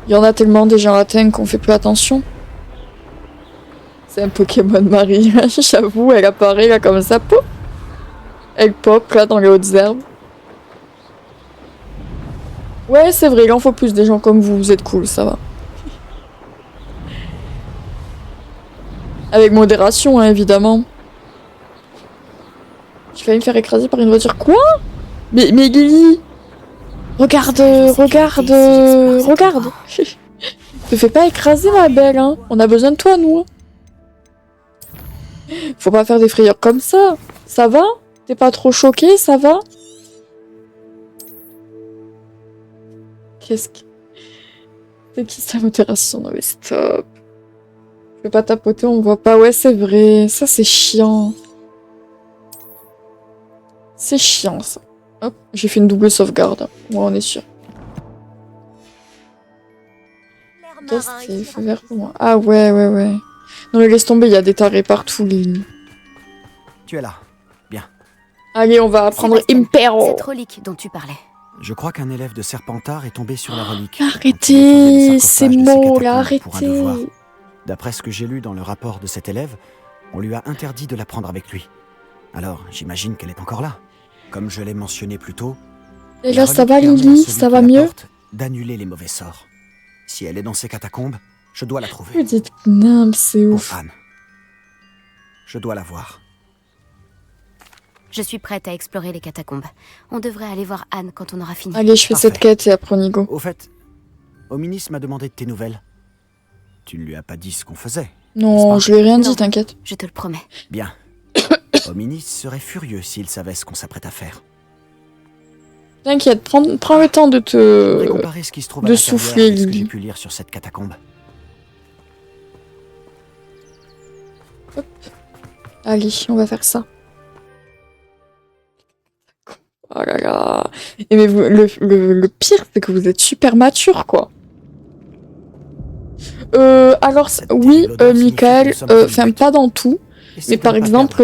Il y en a tellement des gens atteints qu'on fait plus attention. C'est un Pokémon Marie. J'avoue, elle apparaît là comme ça. Pop. Elle pop là dans les hautes herbes. Ouais, c'est vrai, il en faut plus des gens comme vous. Vous êtes cool, ça va. Avec modération, hein, évidemment. J'ai failli me faire écraser par une voiture. Quoi? Mais Lily! Regarde! Te fais pas écraser, ma belle, hein. On a besoin de toi, nous. Faut pas faire des frayeurs comme ça. Ça va? T'es pas trop choquée, ça va? Qu'est-ce que... C'est qui sa modération? Non mais stop. Je peux pas tapoter, on voit pas. Ouais, c'est vrai. Ça, c'est chiant. C'est chiant, ça. Hop, j'ai fait une double sauvegarde. Ouais, on est sûr. Feu vert pour moi. Ah ouais. Non mais laisse tomber, il y a des tarés partout, Lily. Tu es là. Bien. Allez, on va apprendre Impero. Cette relique dont tu parlais. Je crois qu'un élève de Serpentard est tombé sur la relique. Arrêtez ces mots là, arrêtez. D'après ce que j'ai lu dans le rapport de cet élève, on lui a interdit de la prendre avec lui. Alors, j'imagine qu'elle est encore là. Comme je l'ai mentionné plus tôt, et là, ça va, Lily? Ça va mieux? D'annuler les mauvais sorts. Si elle est dans ces catacombes, je dois la trouver. Vous dites nimp, c'est ouf. Pour Anne. Je dois la voir. Je suis prête à explorer les catacombes. On devrait aller voir Anne quand on aura fini. Allez, je fais cette quête et après on y go. Au fait, Hominis m'a demandé de tes nouvelles. Tu ne lui as pas dit ce qu'on faisait? Non, je lui ai rien dit, t'inquiète. Je te le promets. Bien. Hominis serait furieux s'il savait ce qu'on s'apprête à faire. T'inquiète, prends le temps de de souffler, Lily. J'ai pu lire sur cette catacombe. Hop. Allez, on va faire ça. Oh là là. Et mais vous, le pire, c'est que vous êtes super mature, quoi. Alors, oui, Michael, enfin, pas dans tout. Mais par exemple,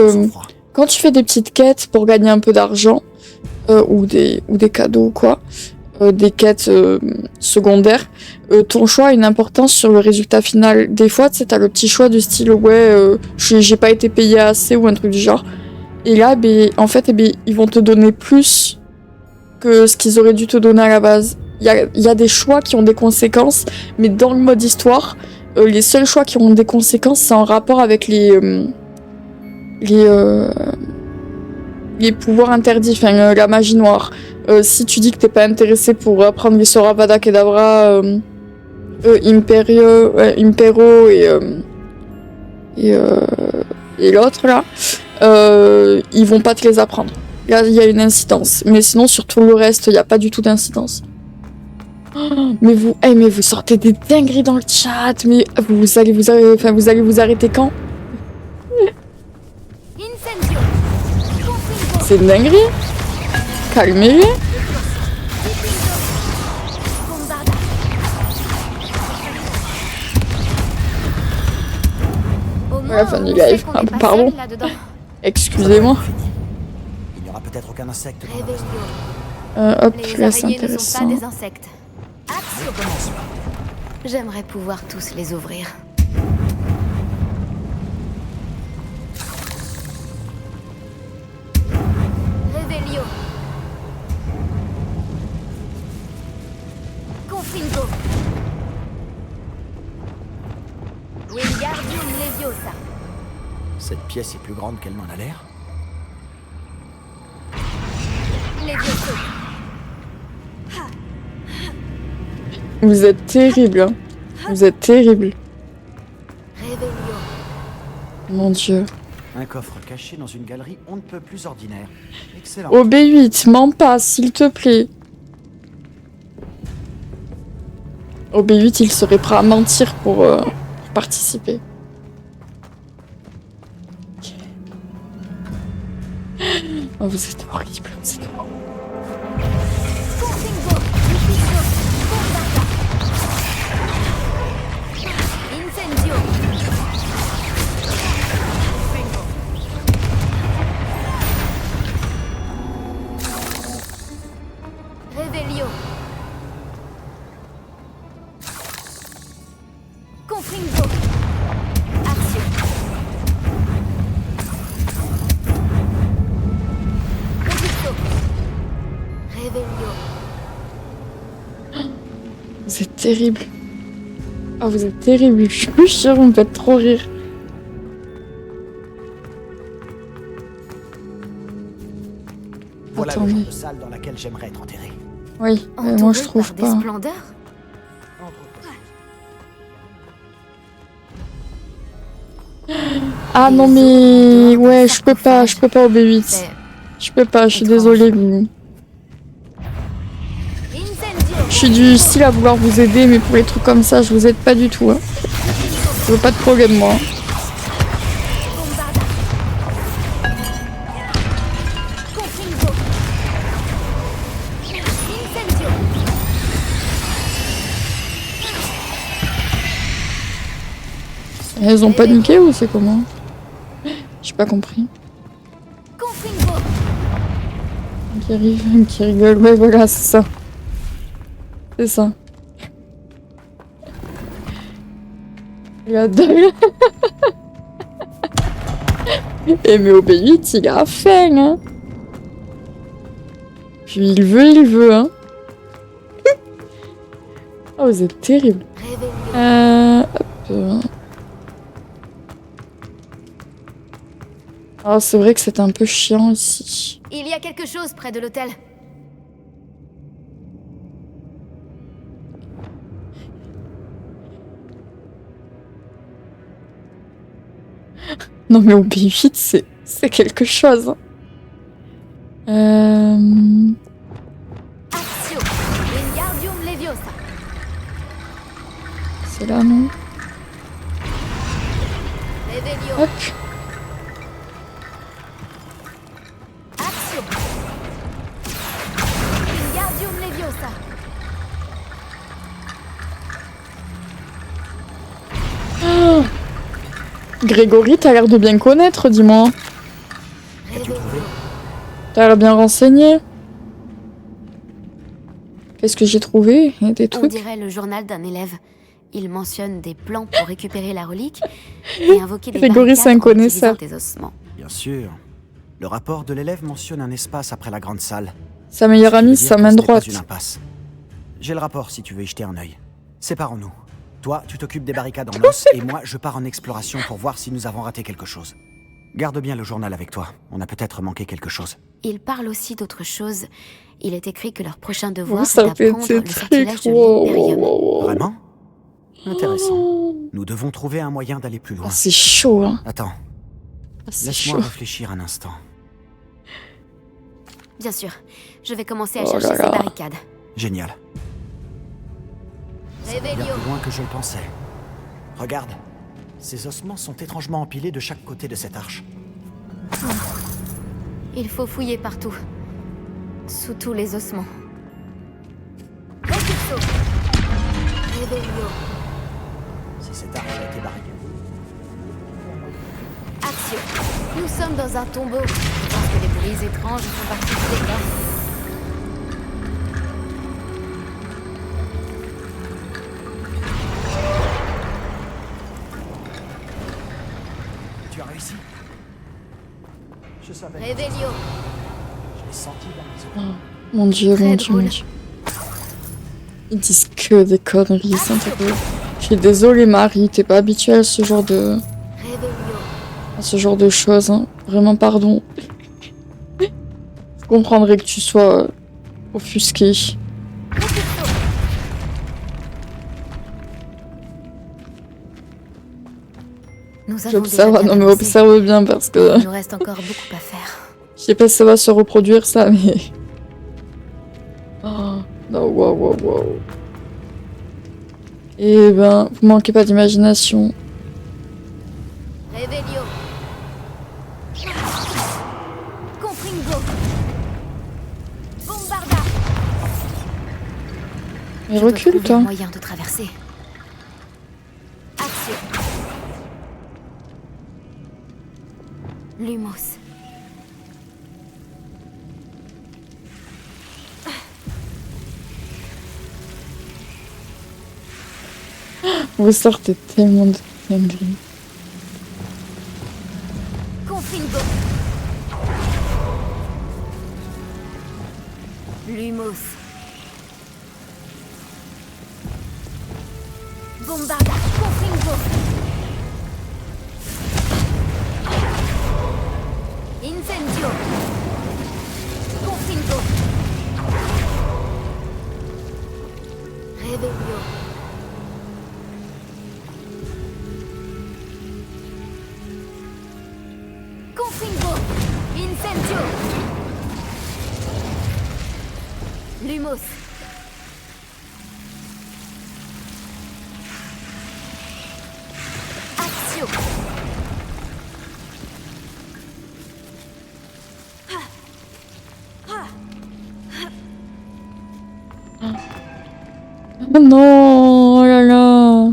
quand tu fais des petites quêtes pour gagner un peu d'argent, ou des cadeaux, quoi, des quêtes secondaires, ton choix a une importance sur le résultat final. Des fois, tu sais, t'as le petit choix du style, ouais, j'ai pas été payé assez ou un truc du genre. Et là, en fait, ils vont te donner plus que ce qu'ils auraient dû te donner à la base. Il y a des choix qui ont des conséquences, mais dans le mode histoire, les seuls choix qui ont des conséquences, c'est en rapport avec les pouvoirs interdits, enfin la magie noire. Si tu dis que t'es pas intéressé pour apprendre les sorts Avada Kedavra, Impero et l'autre là, ils vont pas te les apprendre. Là, il y a une incidence. Mais sinon, sur tout le reste, il n'y a pas du tout d'incidence. Oh, mais vous sortez des dingueries dans le chat. Mais vous allez vous arrêter quand? c'est une dinguerie. Calmez-les. La fin du live. Ah, pardon. Excusez-moi. Il n'y aura peut-être aucun insecte dans la Hop, Les là c'est araignées ne sont intéressant. pas des insectes. J'aimerais pouvoir tous les ouvrir. Revelio. Confringo. Wingardium Leviosa. Cette pièce est plus grande qu'elle n'en a l'air. Levioso. Vous êtes terrible, hein. Vous êtes terrible. Revelio. Mon dieu. Un coffre caché dans une galerie on ne peut plus ordinaire. Excellent. Au B8, mens pas, s'il te plaît. Au B8, il serait prêt à mentir pour participer. Oh, vous êtes horrible, vous êtes horrible. Confringo. Lupicio. Bombarda. Incendio. Revelio. Confringo. Accio. Rebusto. Revelio. Vous êtes terrible. Ah, vous êtes terrible. Je suis sûre, vous me faites trop rire. Voilà le Attendez. genre de salle dans laquelle j'aimerais être enterré. Oui, mais moi Entouré je trouve par pas. des splendeurs. Ah non mais ouais, je peux pas au B8. C'est Je peux pas, je suis étrange. désolée. Mais... Incendio. Je suis du style à vouloir vous aider, mais pour les trucs comme ça, je vous aide pas du tout. Hein. Je veux pas de problème moi. Bombarda. Confringo. Incendio. Elles ont paniqué ou c'est comment? J'ai pas compris. Confringo. Qui arrive, qui rigole. Ouais, voilà, c'est ça. C'est ça. Regarde. Et mais au B8, il a faim, hein. Puis il veut, hein. Oh, vous êtes terrible. Hop. Ah, c'est vrai que c'est un peu chiant ici. Il y a quelque chose près de l'hôtel. Non mais au B8, c'est quelque chose. Accio. Wingardium Leviosa. C'est là, non? Revelio. Hop. Accio. Wingardium Leviosa. Grégory, t'as l'air de bien connaître, dis-moi. Qu'as-tu trouvé? T'as l'air bien renseigné. Qu'est-ce que j'ai trouvé? Il y a des On trucs. dirait le journal d'un élève. Il mentionne des plans pour récupérer la relique et invoquer des Grégory, c'est un barricades en utilisant connaisseur. tes ossements. Bien sûr. Le rapport de l'élève mentionne un espace après la grande salle. Sa meilleure Ce qui amie, veut c'est dire sa que main ce n'est pas droite. une impasse. J'ai le rapport si tu veux y jeter un œil. Séparons-nous. Toi, tu t'occupes des barricades en os et moi, je pars en exploration pour voir si nous avons raté quelque chose. Garde bien le journal avec toi. On a peut-être manqué quelque chose. Il parle aussi d'autre chose. Il est écrit que leur prochain devoir Oh, est ça fait d'apprendre des le sortilège trucs. de l'Imperium. Vraiment? Intéressant. Nous devons trouver un moyen d'aller plus loin. Ah, c'est chaud, hein. Attends, Ah, c'est laisse-moi chaud. réfléchir un instant. Bien sûr, je vais commencer à Oh chercher là ces là. barricades. Génial. Bien Revelio. plus loin que je le pensais. Regarde, ces ossements sont étrangement empilés de chaque côté de cette arche. Il faut fouiller partout. Sous tous les ossements. Repulso. Revelio. Si cette arme a été barricadée. Action. Nous sommes dans un tombeau. Je pense que les bruits étranges font partie du décor. Tu as réussi? Je savais. Revelio. Je l'ai senti dans mes yeux. Oh, mon dieu, Très mon dieu, mon drôle. dieu. Ils disent que des conneries, sans te plaît. Je suis désolée, Marie, t'es pas habituée à ce genre de... à ce genre de choses, hein. Vraiment, pardon. Je comprendrais que tu sois offusquée. Nous avons J'observe, déjà bien non mais avancé. observe bien parce que... Il nous reste encore beaucoup à faire. Je sais pas si ça va se reproduire ça, mais... Oh, non, wow. Eh ben, vous manquez pas d'imagination. Revelio. Confringo. Bombarda. Mais Je dois recule, trouver toi. un moyen de traverser. Action. Lumos. Vous sortez tellement de dingueries. Confringo. Lumos. Bombarda. Confringo. Incendio. Confringo. Revelio. Confringo. Incendio. Lumos. Action. Oh non, oh là là.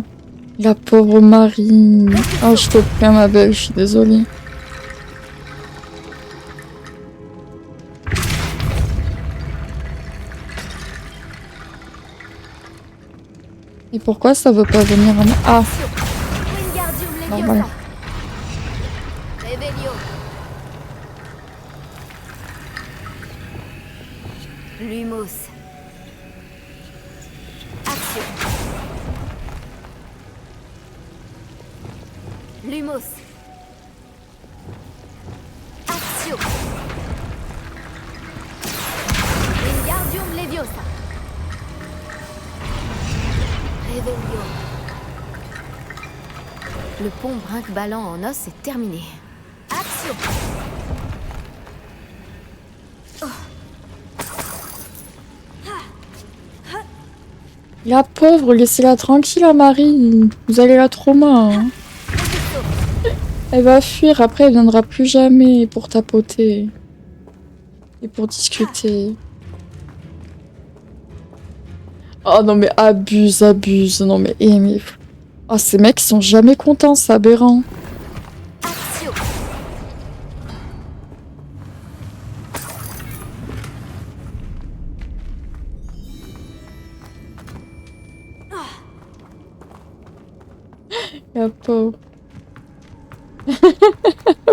La pauvre Marie. Oh, je te plains, ma belle, je suis désolée. Et pourquoi ça veut pas venir à moi? Ah, Wingardium normal. Leviosa. Revelio. Lumos. Action. Lumos. Action. Wingardium Leviosa. Revelio. Le pont brinque-ballant en os est terminé. Action. La pauvre, laissez-la tranquille, hein, Marie. Vous allez la trauma. Hein. Elle va fuir, après elle viendra plus jamais pour tapoter. Et pour discuter. Oh non mais abuse. Non mais... Oh, ces mecs ils sont jamais contents, c'est aberrant. Action. La pauvre.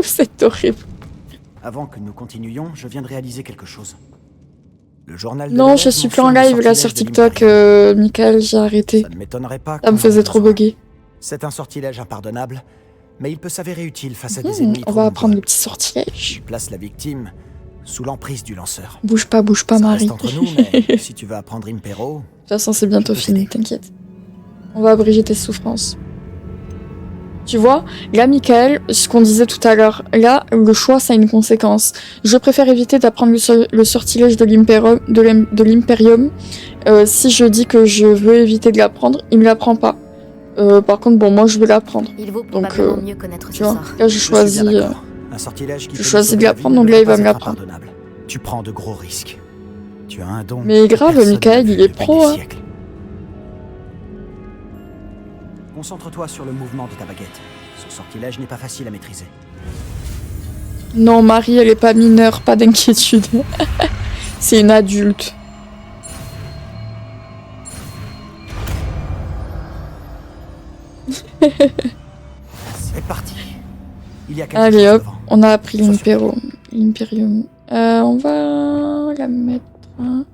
C'est horrible. Avant que nous continuions, je viens de réaliser quelque chose. Le journal de Non, l'élève je suis plus en mentionne le live là sur sortilège de TikTok, l'Imperium. Michael, j'ai arrêté. Ça ne m'étonnerait pas Ça me qu'on en faisait ait trop besoin. bugger. C'est un sortilège impardonnable, mais il peut s'avérer utile face à des ennemis On trop va apprendre le nombreux. petit sortilège. Il place la victime sous l'emprise du lanceur. Bouge pas, Ça Marie. reste entre nous, mais si tu veux apprendre Impero, De toute façon, c'est bientôt Je peux fini, t'aider. t'inquiète. On va abréger tes souffrances. Tu vois, là, Michael, ce qu'on disait tout à l'heure, là, le choix, ça a une conséquence. Je préfère éviter d'apprendre le sortilège de l'Imperium. Si je dis que je veux éviter de l'apprendre, il me l'apprend pas. Par contre, bon, moi, je veux l'apprendre. Il vaut Donc, probablement mieux connaître Tu ce vois, sort. là, je je suis choisis... bien d'accord. Un sortilège qui Je peut choisis nous de sauver la l'apprendre, vie donc ne là, il doit va me pas être l'apprendre. impardonnable. Tu prends de gros risques. Tu as un don. Mais que grave, personne Michael, n'a il vu est depuis pro, des hein. siècles. Concentre-toi sur le mouvement de ta baguette. Ce sortilège n'est pas facile à maîtriser. Non, Marie, elle est pas mineure, pas d'inquiétude. C'est une adulte. C'est parti. Il y a quelque Allez chose hop, devant. on a appris Ça suffit. l'Imperium. On va la mettre. Hein.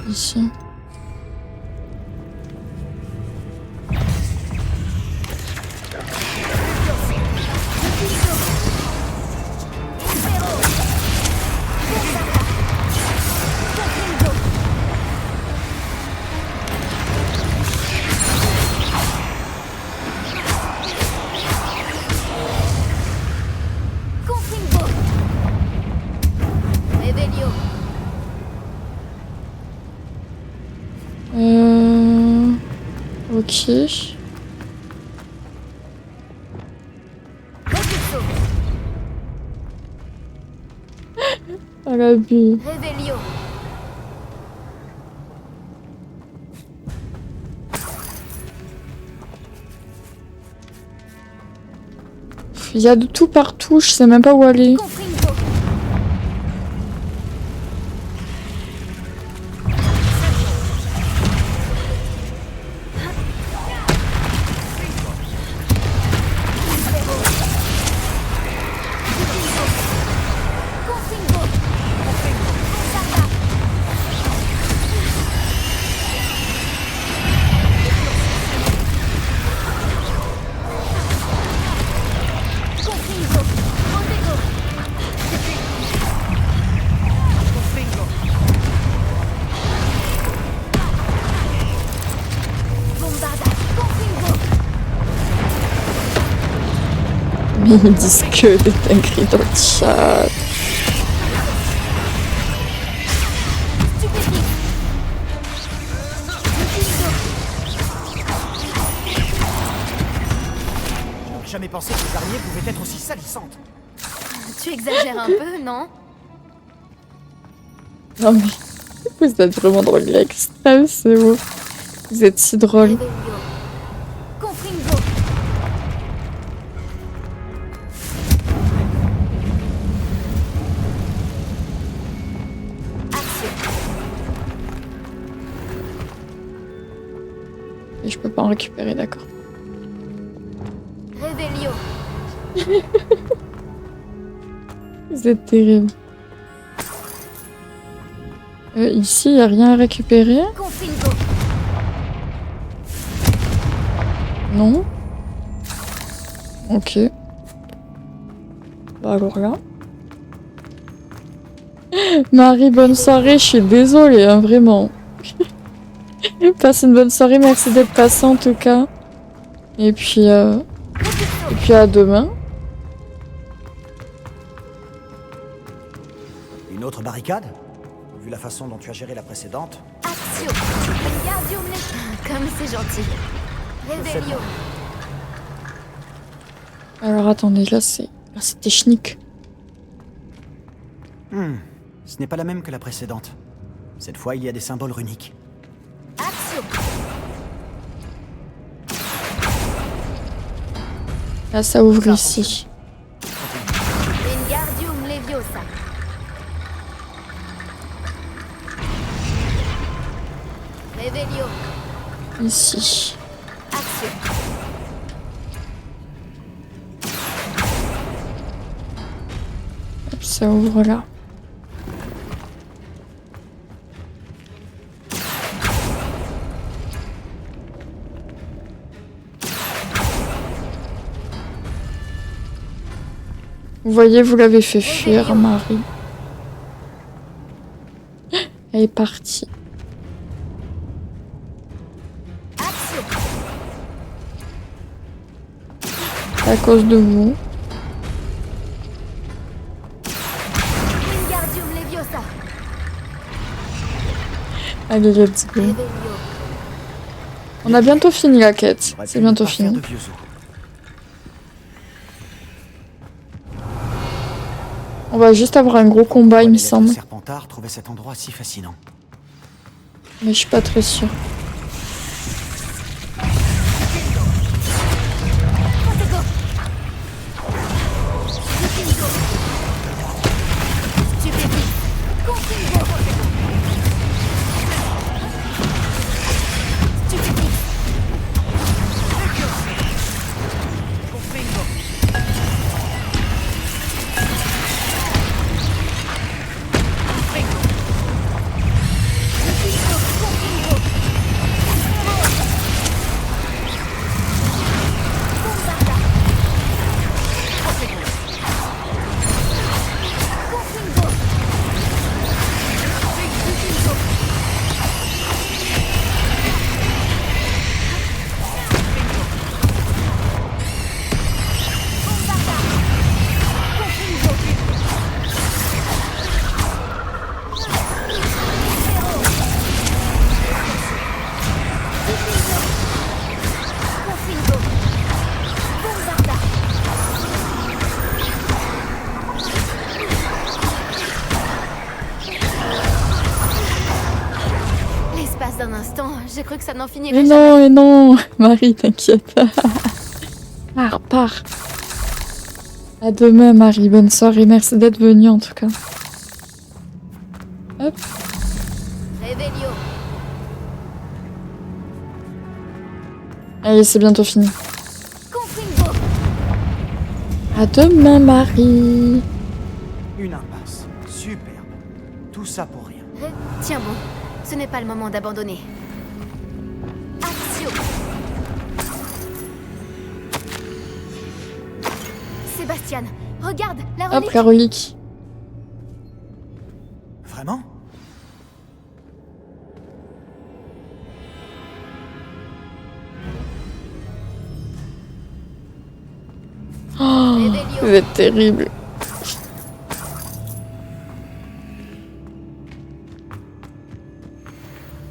Ici. Confringo. Revelio. Ok. Repulso. Elle a bu. Revelio. Il y a de tout partout, je sais même pas où aller. Confringo. Confringo. Sarda. Confringo. Montego. Bombarda. Confringo. Mais ils disent que des dingueries dans le chat. Stupéfique. J'aurais jamais pensé que les araignées pouvaient être aussi salissantes. Tu exagères un peu, non? Non mais vous êtes vraiment dans l'extrême, c'est ouf. Vous êtes si drôle. Revelio. Confringo. Action. Et je peux pas en récupérer, d'accord. Revelio. Vous êtes terrible. Ici, y a rien à récupérer? Confringo. Non? Ok. Bah alors là. Marie, bonne soirée, je suis désolée, hein, vraiment. Passe une bonne soirée, merci d'être passé en tout cas. Et puis à demain. Une autre barricade? Vu la façon dont tu as géré la précédente. Action. Wingardium Leviosa. Comme c'est gentil. Revelio. Alors attendez, là c'est technique. Ce n'est pas la même que la précédente. Cette fois, il y a des symboles runiques. Action. Là ça ouvre ici. Wingardium Leviosa. Revelio. Ici. Action. Hop, ça ouvre là. Vous voyez, vous l'avez fait fuir, Marie. Elle est partie. Action. À cause de vous. Wingardium Leviosa. Allez, let's go. Revelio. On a bientôt fini la quête. J'aurais C'est pu bientôt ne pas faire fini. de vieux os. On va juste avoir un gros combat, il me semble. Serpentard trouvait cet endroit si fascinant. Mais je suis pas très sûre. J'ai cru que ça n'en finirait Mais jamais. non, mais non. Marie, t'inquiète. Pars. À demain, Marie. Bonne soirée. Merci d'être venue, en tout cas. Hop. Réveillon. Allez, c'est bientôt fini. Confringo. À demain, Marie. Une impasse. Superbe. Tout ça pour rien. Tiens bon, ce n'est pas le moment d'abandonner. Action. Sébastien, regarde, la relique. Hop, la relique. Vraiment? Oh, ça va être terrible.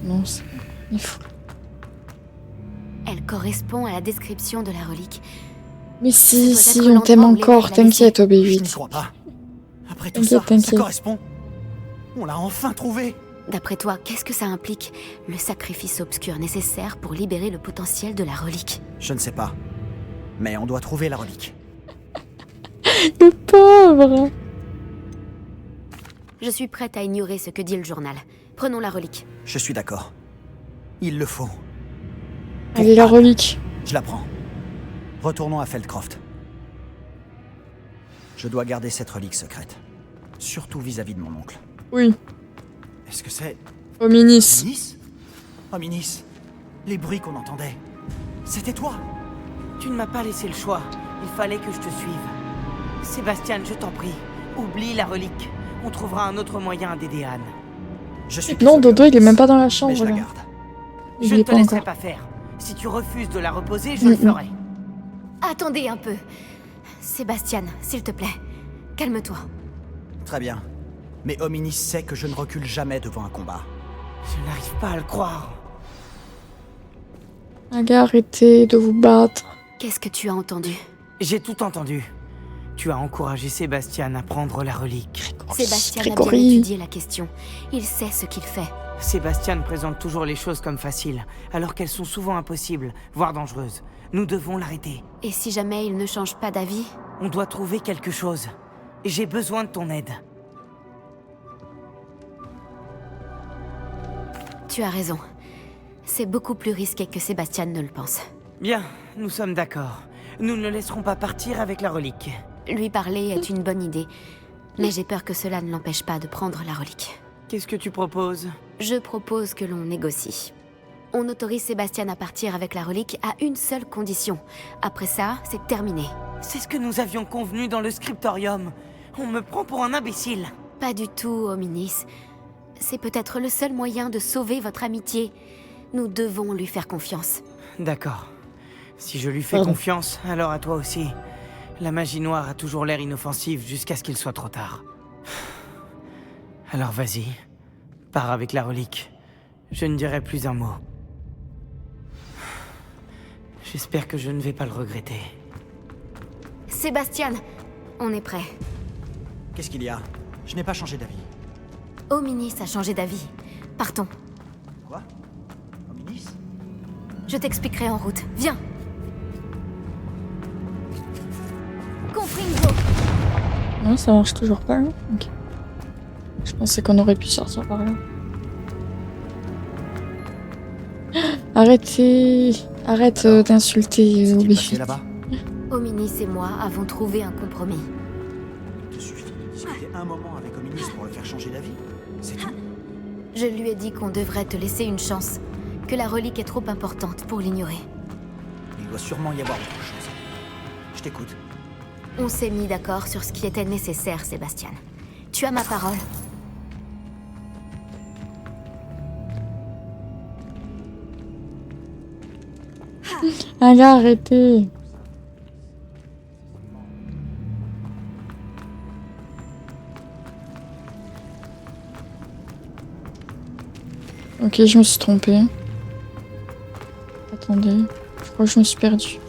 Non, c'est... Il faut... Elle correspond à la description de la relique. Mais si, Ça si, doit être on t'aime l'endroit où les encore. Veils la T'inquiète, Je n'y OB8. crois pas. Après tout ça, ça T'inquiète. correspond. On l'a enfin trouvé. D'après toi, qu'est-ce que ça implique? Le sacrifice obscur nécessaire pour libérer le potentiel de la relique. Je ne sais pas. Mais on doit trouver la relique. Le pauvre. Je suis prête à ignorer ce que dit le journal. Prenons la relique. Je suis d'accord. Il le faut. Allez, la relique. Je la prends. Retournons à Feldcroft. Je dois garder cette relique secrète. Surtout vis-à-vis de mon oncle. Oui. Est-ce que c'est... Hominis. Hominis? Hominis. Les bruits qu'on entendait. C'était toi. Tu ne m'as pas laissé le choix. Il fallait que je te suive. Sébastien, je t'en prie. Oublie la relique. On trouvera un autre moyen d'aider Anne. Je suis Non, désolé, Dodo, il est même pas dans la mais chambre, je la là. garde. Il Je y ne est te pas laisserai encore. pas faire. Si tu refuses de la reposer, je le ferai. Attendez un peu. Sébastien, s'il te plaît, calme-toi. Très bien. Mais Hominis sait que je ne recule jamais devant un combat. Je n'arrive pas à le croire. Allez, arrêtez de vous battre. Qu'est-ce que tu as entendu? J'ai tout entendu. Tu as encouragé Sébastien à prendre la relique. Sébastien a bien Grégory. étudié la question. Il sait ce qu'il fait. Sébastien présente toujours les choses comme faciles, alors qu'elles sont souvent impossibles, voire dangereuses. Nous devons l'arrêter. Et si jamais il ne change pas d'avis? On doit trouver quelque chose. J'ai besoin de ton aide. Tu as raison. C'est beaucoup plus risqué que Sébastien ne le pense. Bien, nous sommes d'accord. Nous ne le laisserons pas partir avec la relique. Lui parler est une bonne idée, mais j'ai peur que cela ne l'empêche pas de prendre la relique. Qu'est-ce que tu proposes? Je propose que l'on négocie. On autorise Sébastien à partir avec la relique à une seule condition. Après ça, c'est terminé. C'est ce que nous avions convenu dans le scriptorium. On me prend pour un imbécile. Pas du tout, Hominis. C'est peut-être le seul moyen de sauver votre amitié. Nous devons lui faire confiance. D'accord. Si je lui fais confiance, alors à toi aussi. La magie noire a toujours l'air inoffensive jusqu'à ce qu'il soit trop tard. Alors vas-y, pars avec la relique. Je ne dirai plus un mot. J'espère que je ne vais pas le regretter. Sébastien, on est prêt. Qu'est-ce qu'il y a? Je n'ai pas changé d'avis. Hominis a changé d'avis. Partons. Quoi? Hominis? Je t'expliquerai en route. Viens. Confringo. Non, ça marche toujours pas, là. Ok. Je pensais qu'on aurait pu sortir par là. Arrêtez. Arrête d'insulter Obi. là-bas? Hominis et moi avons trouvé un compromis. Il te suffit de discuter un moment avec Hominis pour le faire changer d'avis. C'est tout. Je lui ai dit qu'on devrait te laisser une chance, que la relique est trop importante pour l'ignorer. Il doit sûrement y avoir autre chose. Je t'écoute. On s'est mis d'accord sur ce qui était nécessaire, Sébastien. Tu as ma parole. Allez, arrêtez. Ok, je me suis trompée. Attendez, je crois que je me suis perdue.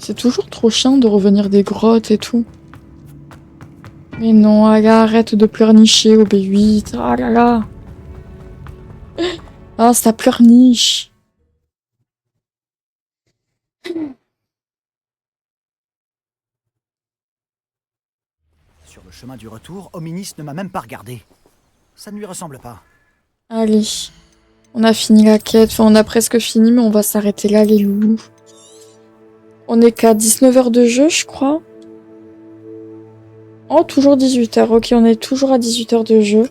C'est toujours trop chiant de revenir des grottes et tout. Mais non, Aga, arrête de pleurnicher au B8. Ah là là. Ah, ça pleurniche. Sur le chemin du retour, Hominis ne m'a même pas regardé. Ça ne lui ressemble pas. Allez. On a fini la quête. Enfin, on a presque fini, mais on va s'arrêter là, les loulous. On est qu'à 19 h de jeu, je crois. Oh, toujours 18 h. Ok, on est toujours à 18 h de jeu.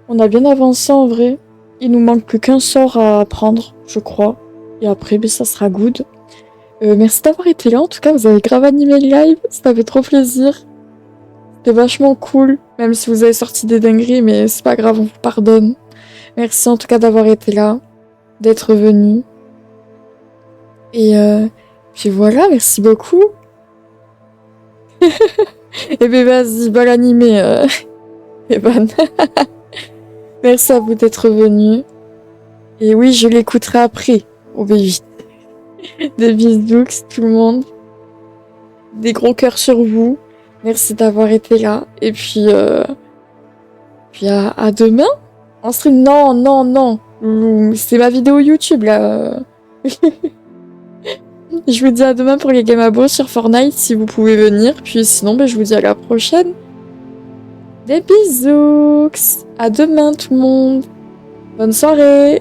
On a bien avancé en vrai. Il nous manque plus qu'un sort à apprendre, je crois. Et après, ben, ça sera good. Merci d'avoir été là. En tout cas, vous avez grave animé le live. Ça fait trop plaisir. C'était vachement cool. Même si vous avez sorti des dingueries, mais c'est pas grave, on vous pardonne. Merci en tout cas d'avoir été là. D'être venu. Et puis voilà, merci beaucoup. Et ben vas-y, bol animé, Evan. Merci à vous d'être venu. Et oui, je l'écouterai après, au B8. Des bisous, tout le monde. Des gros cœurs sur vous. Merci d'avoir été là. Et puis, à demain. En stream, non. C'est ma vidéo YouTube, là. Je vous dis à demain pour les Game Abos sur Fortnite si vous pouvez venir. Puis sinon, ben, je vous dis à la prochaine. Des bisous. À demain tout le monde. Bonne soirée.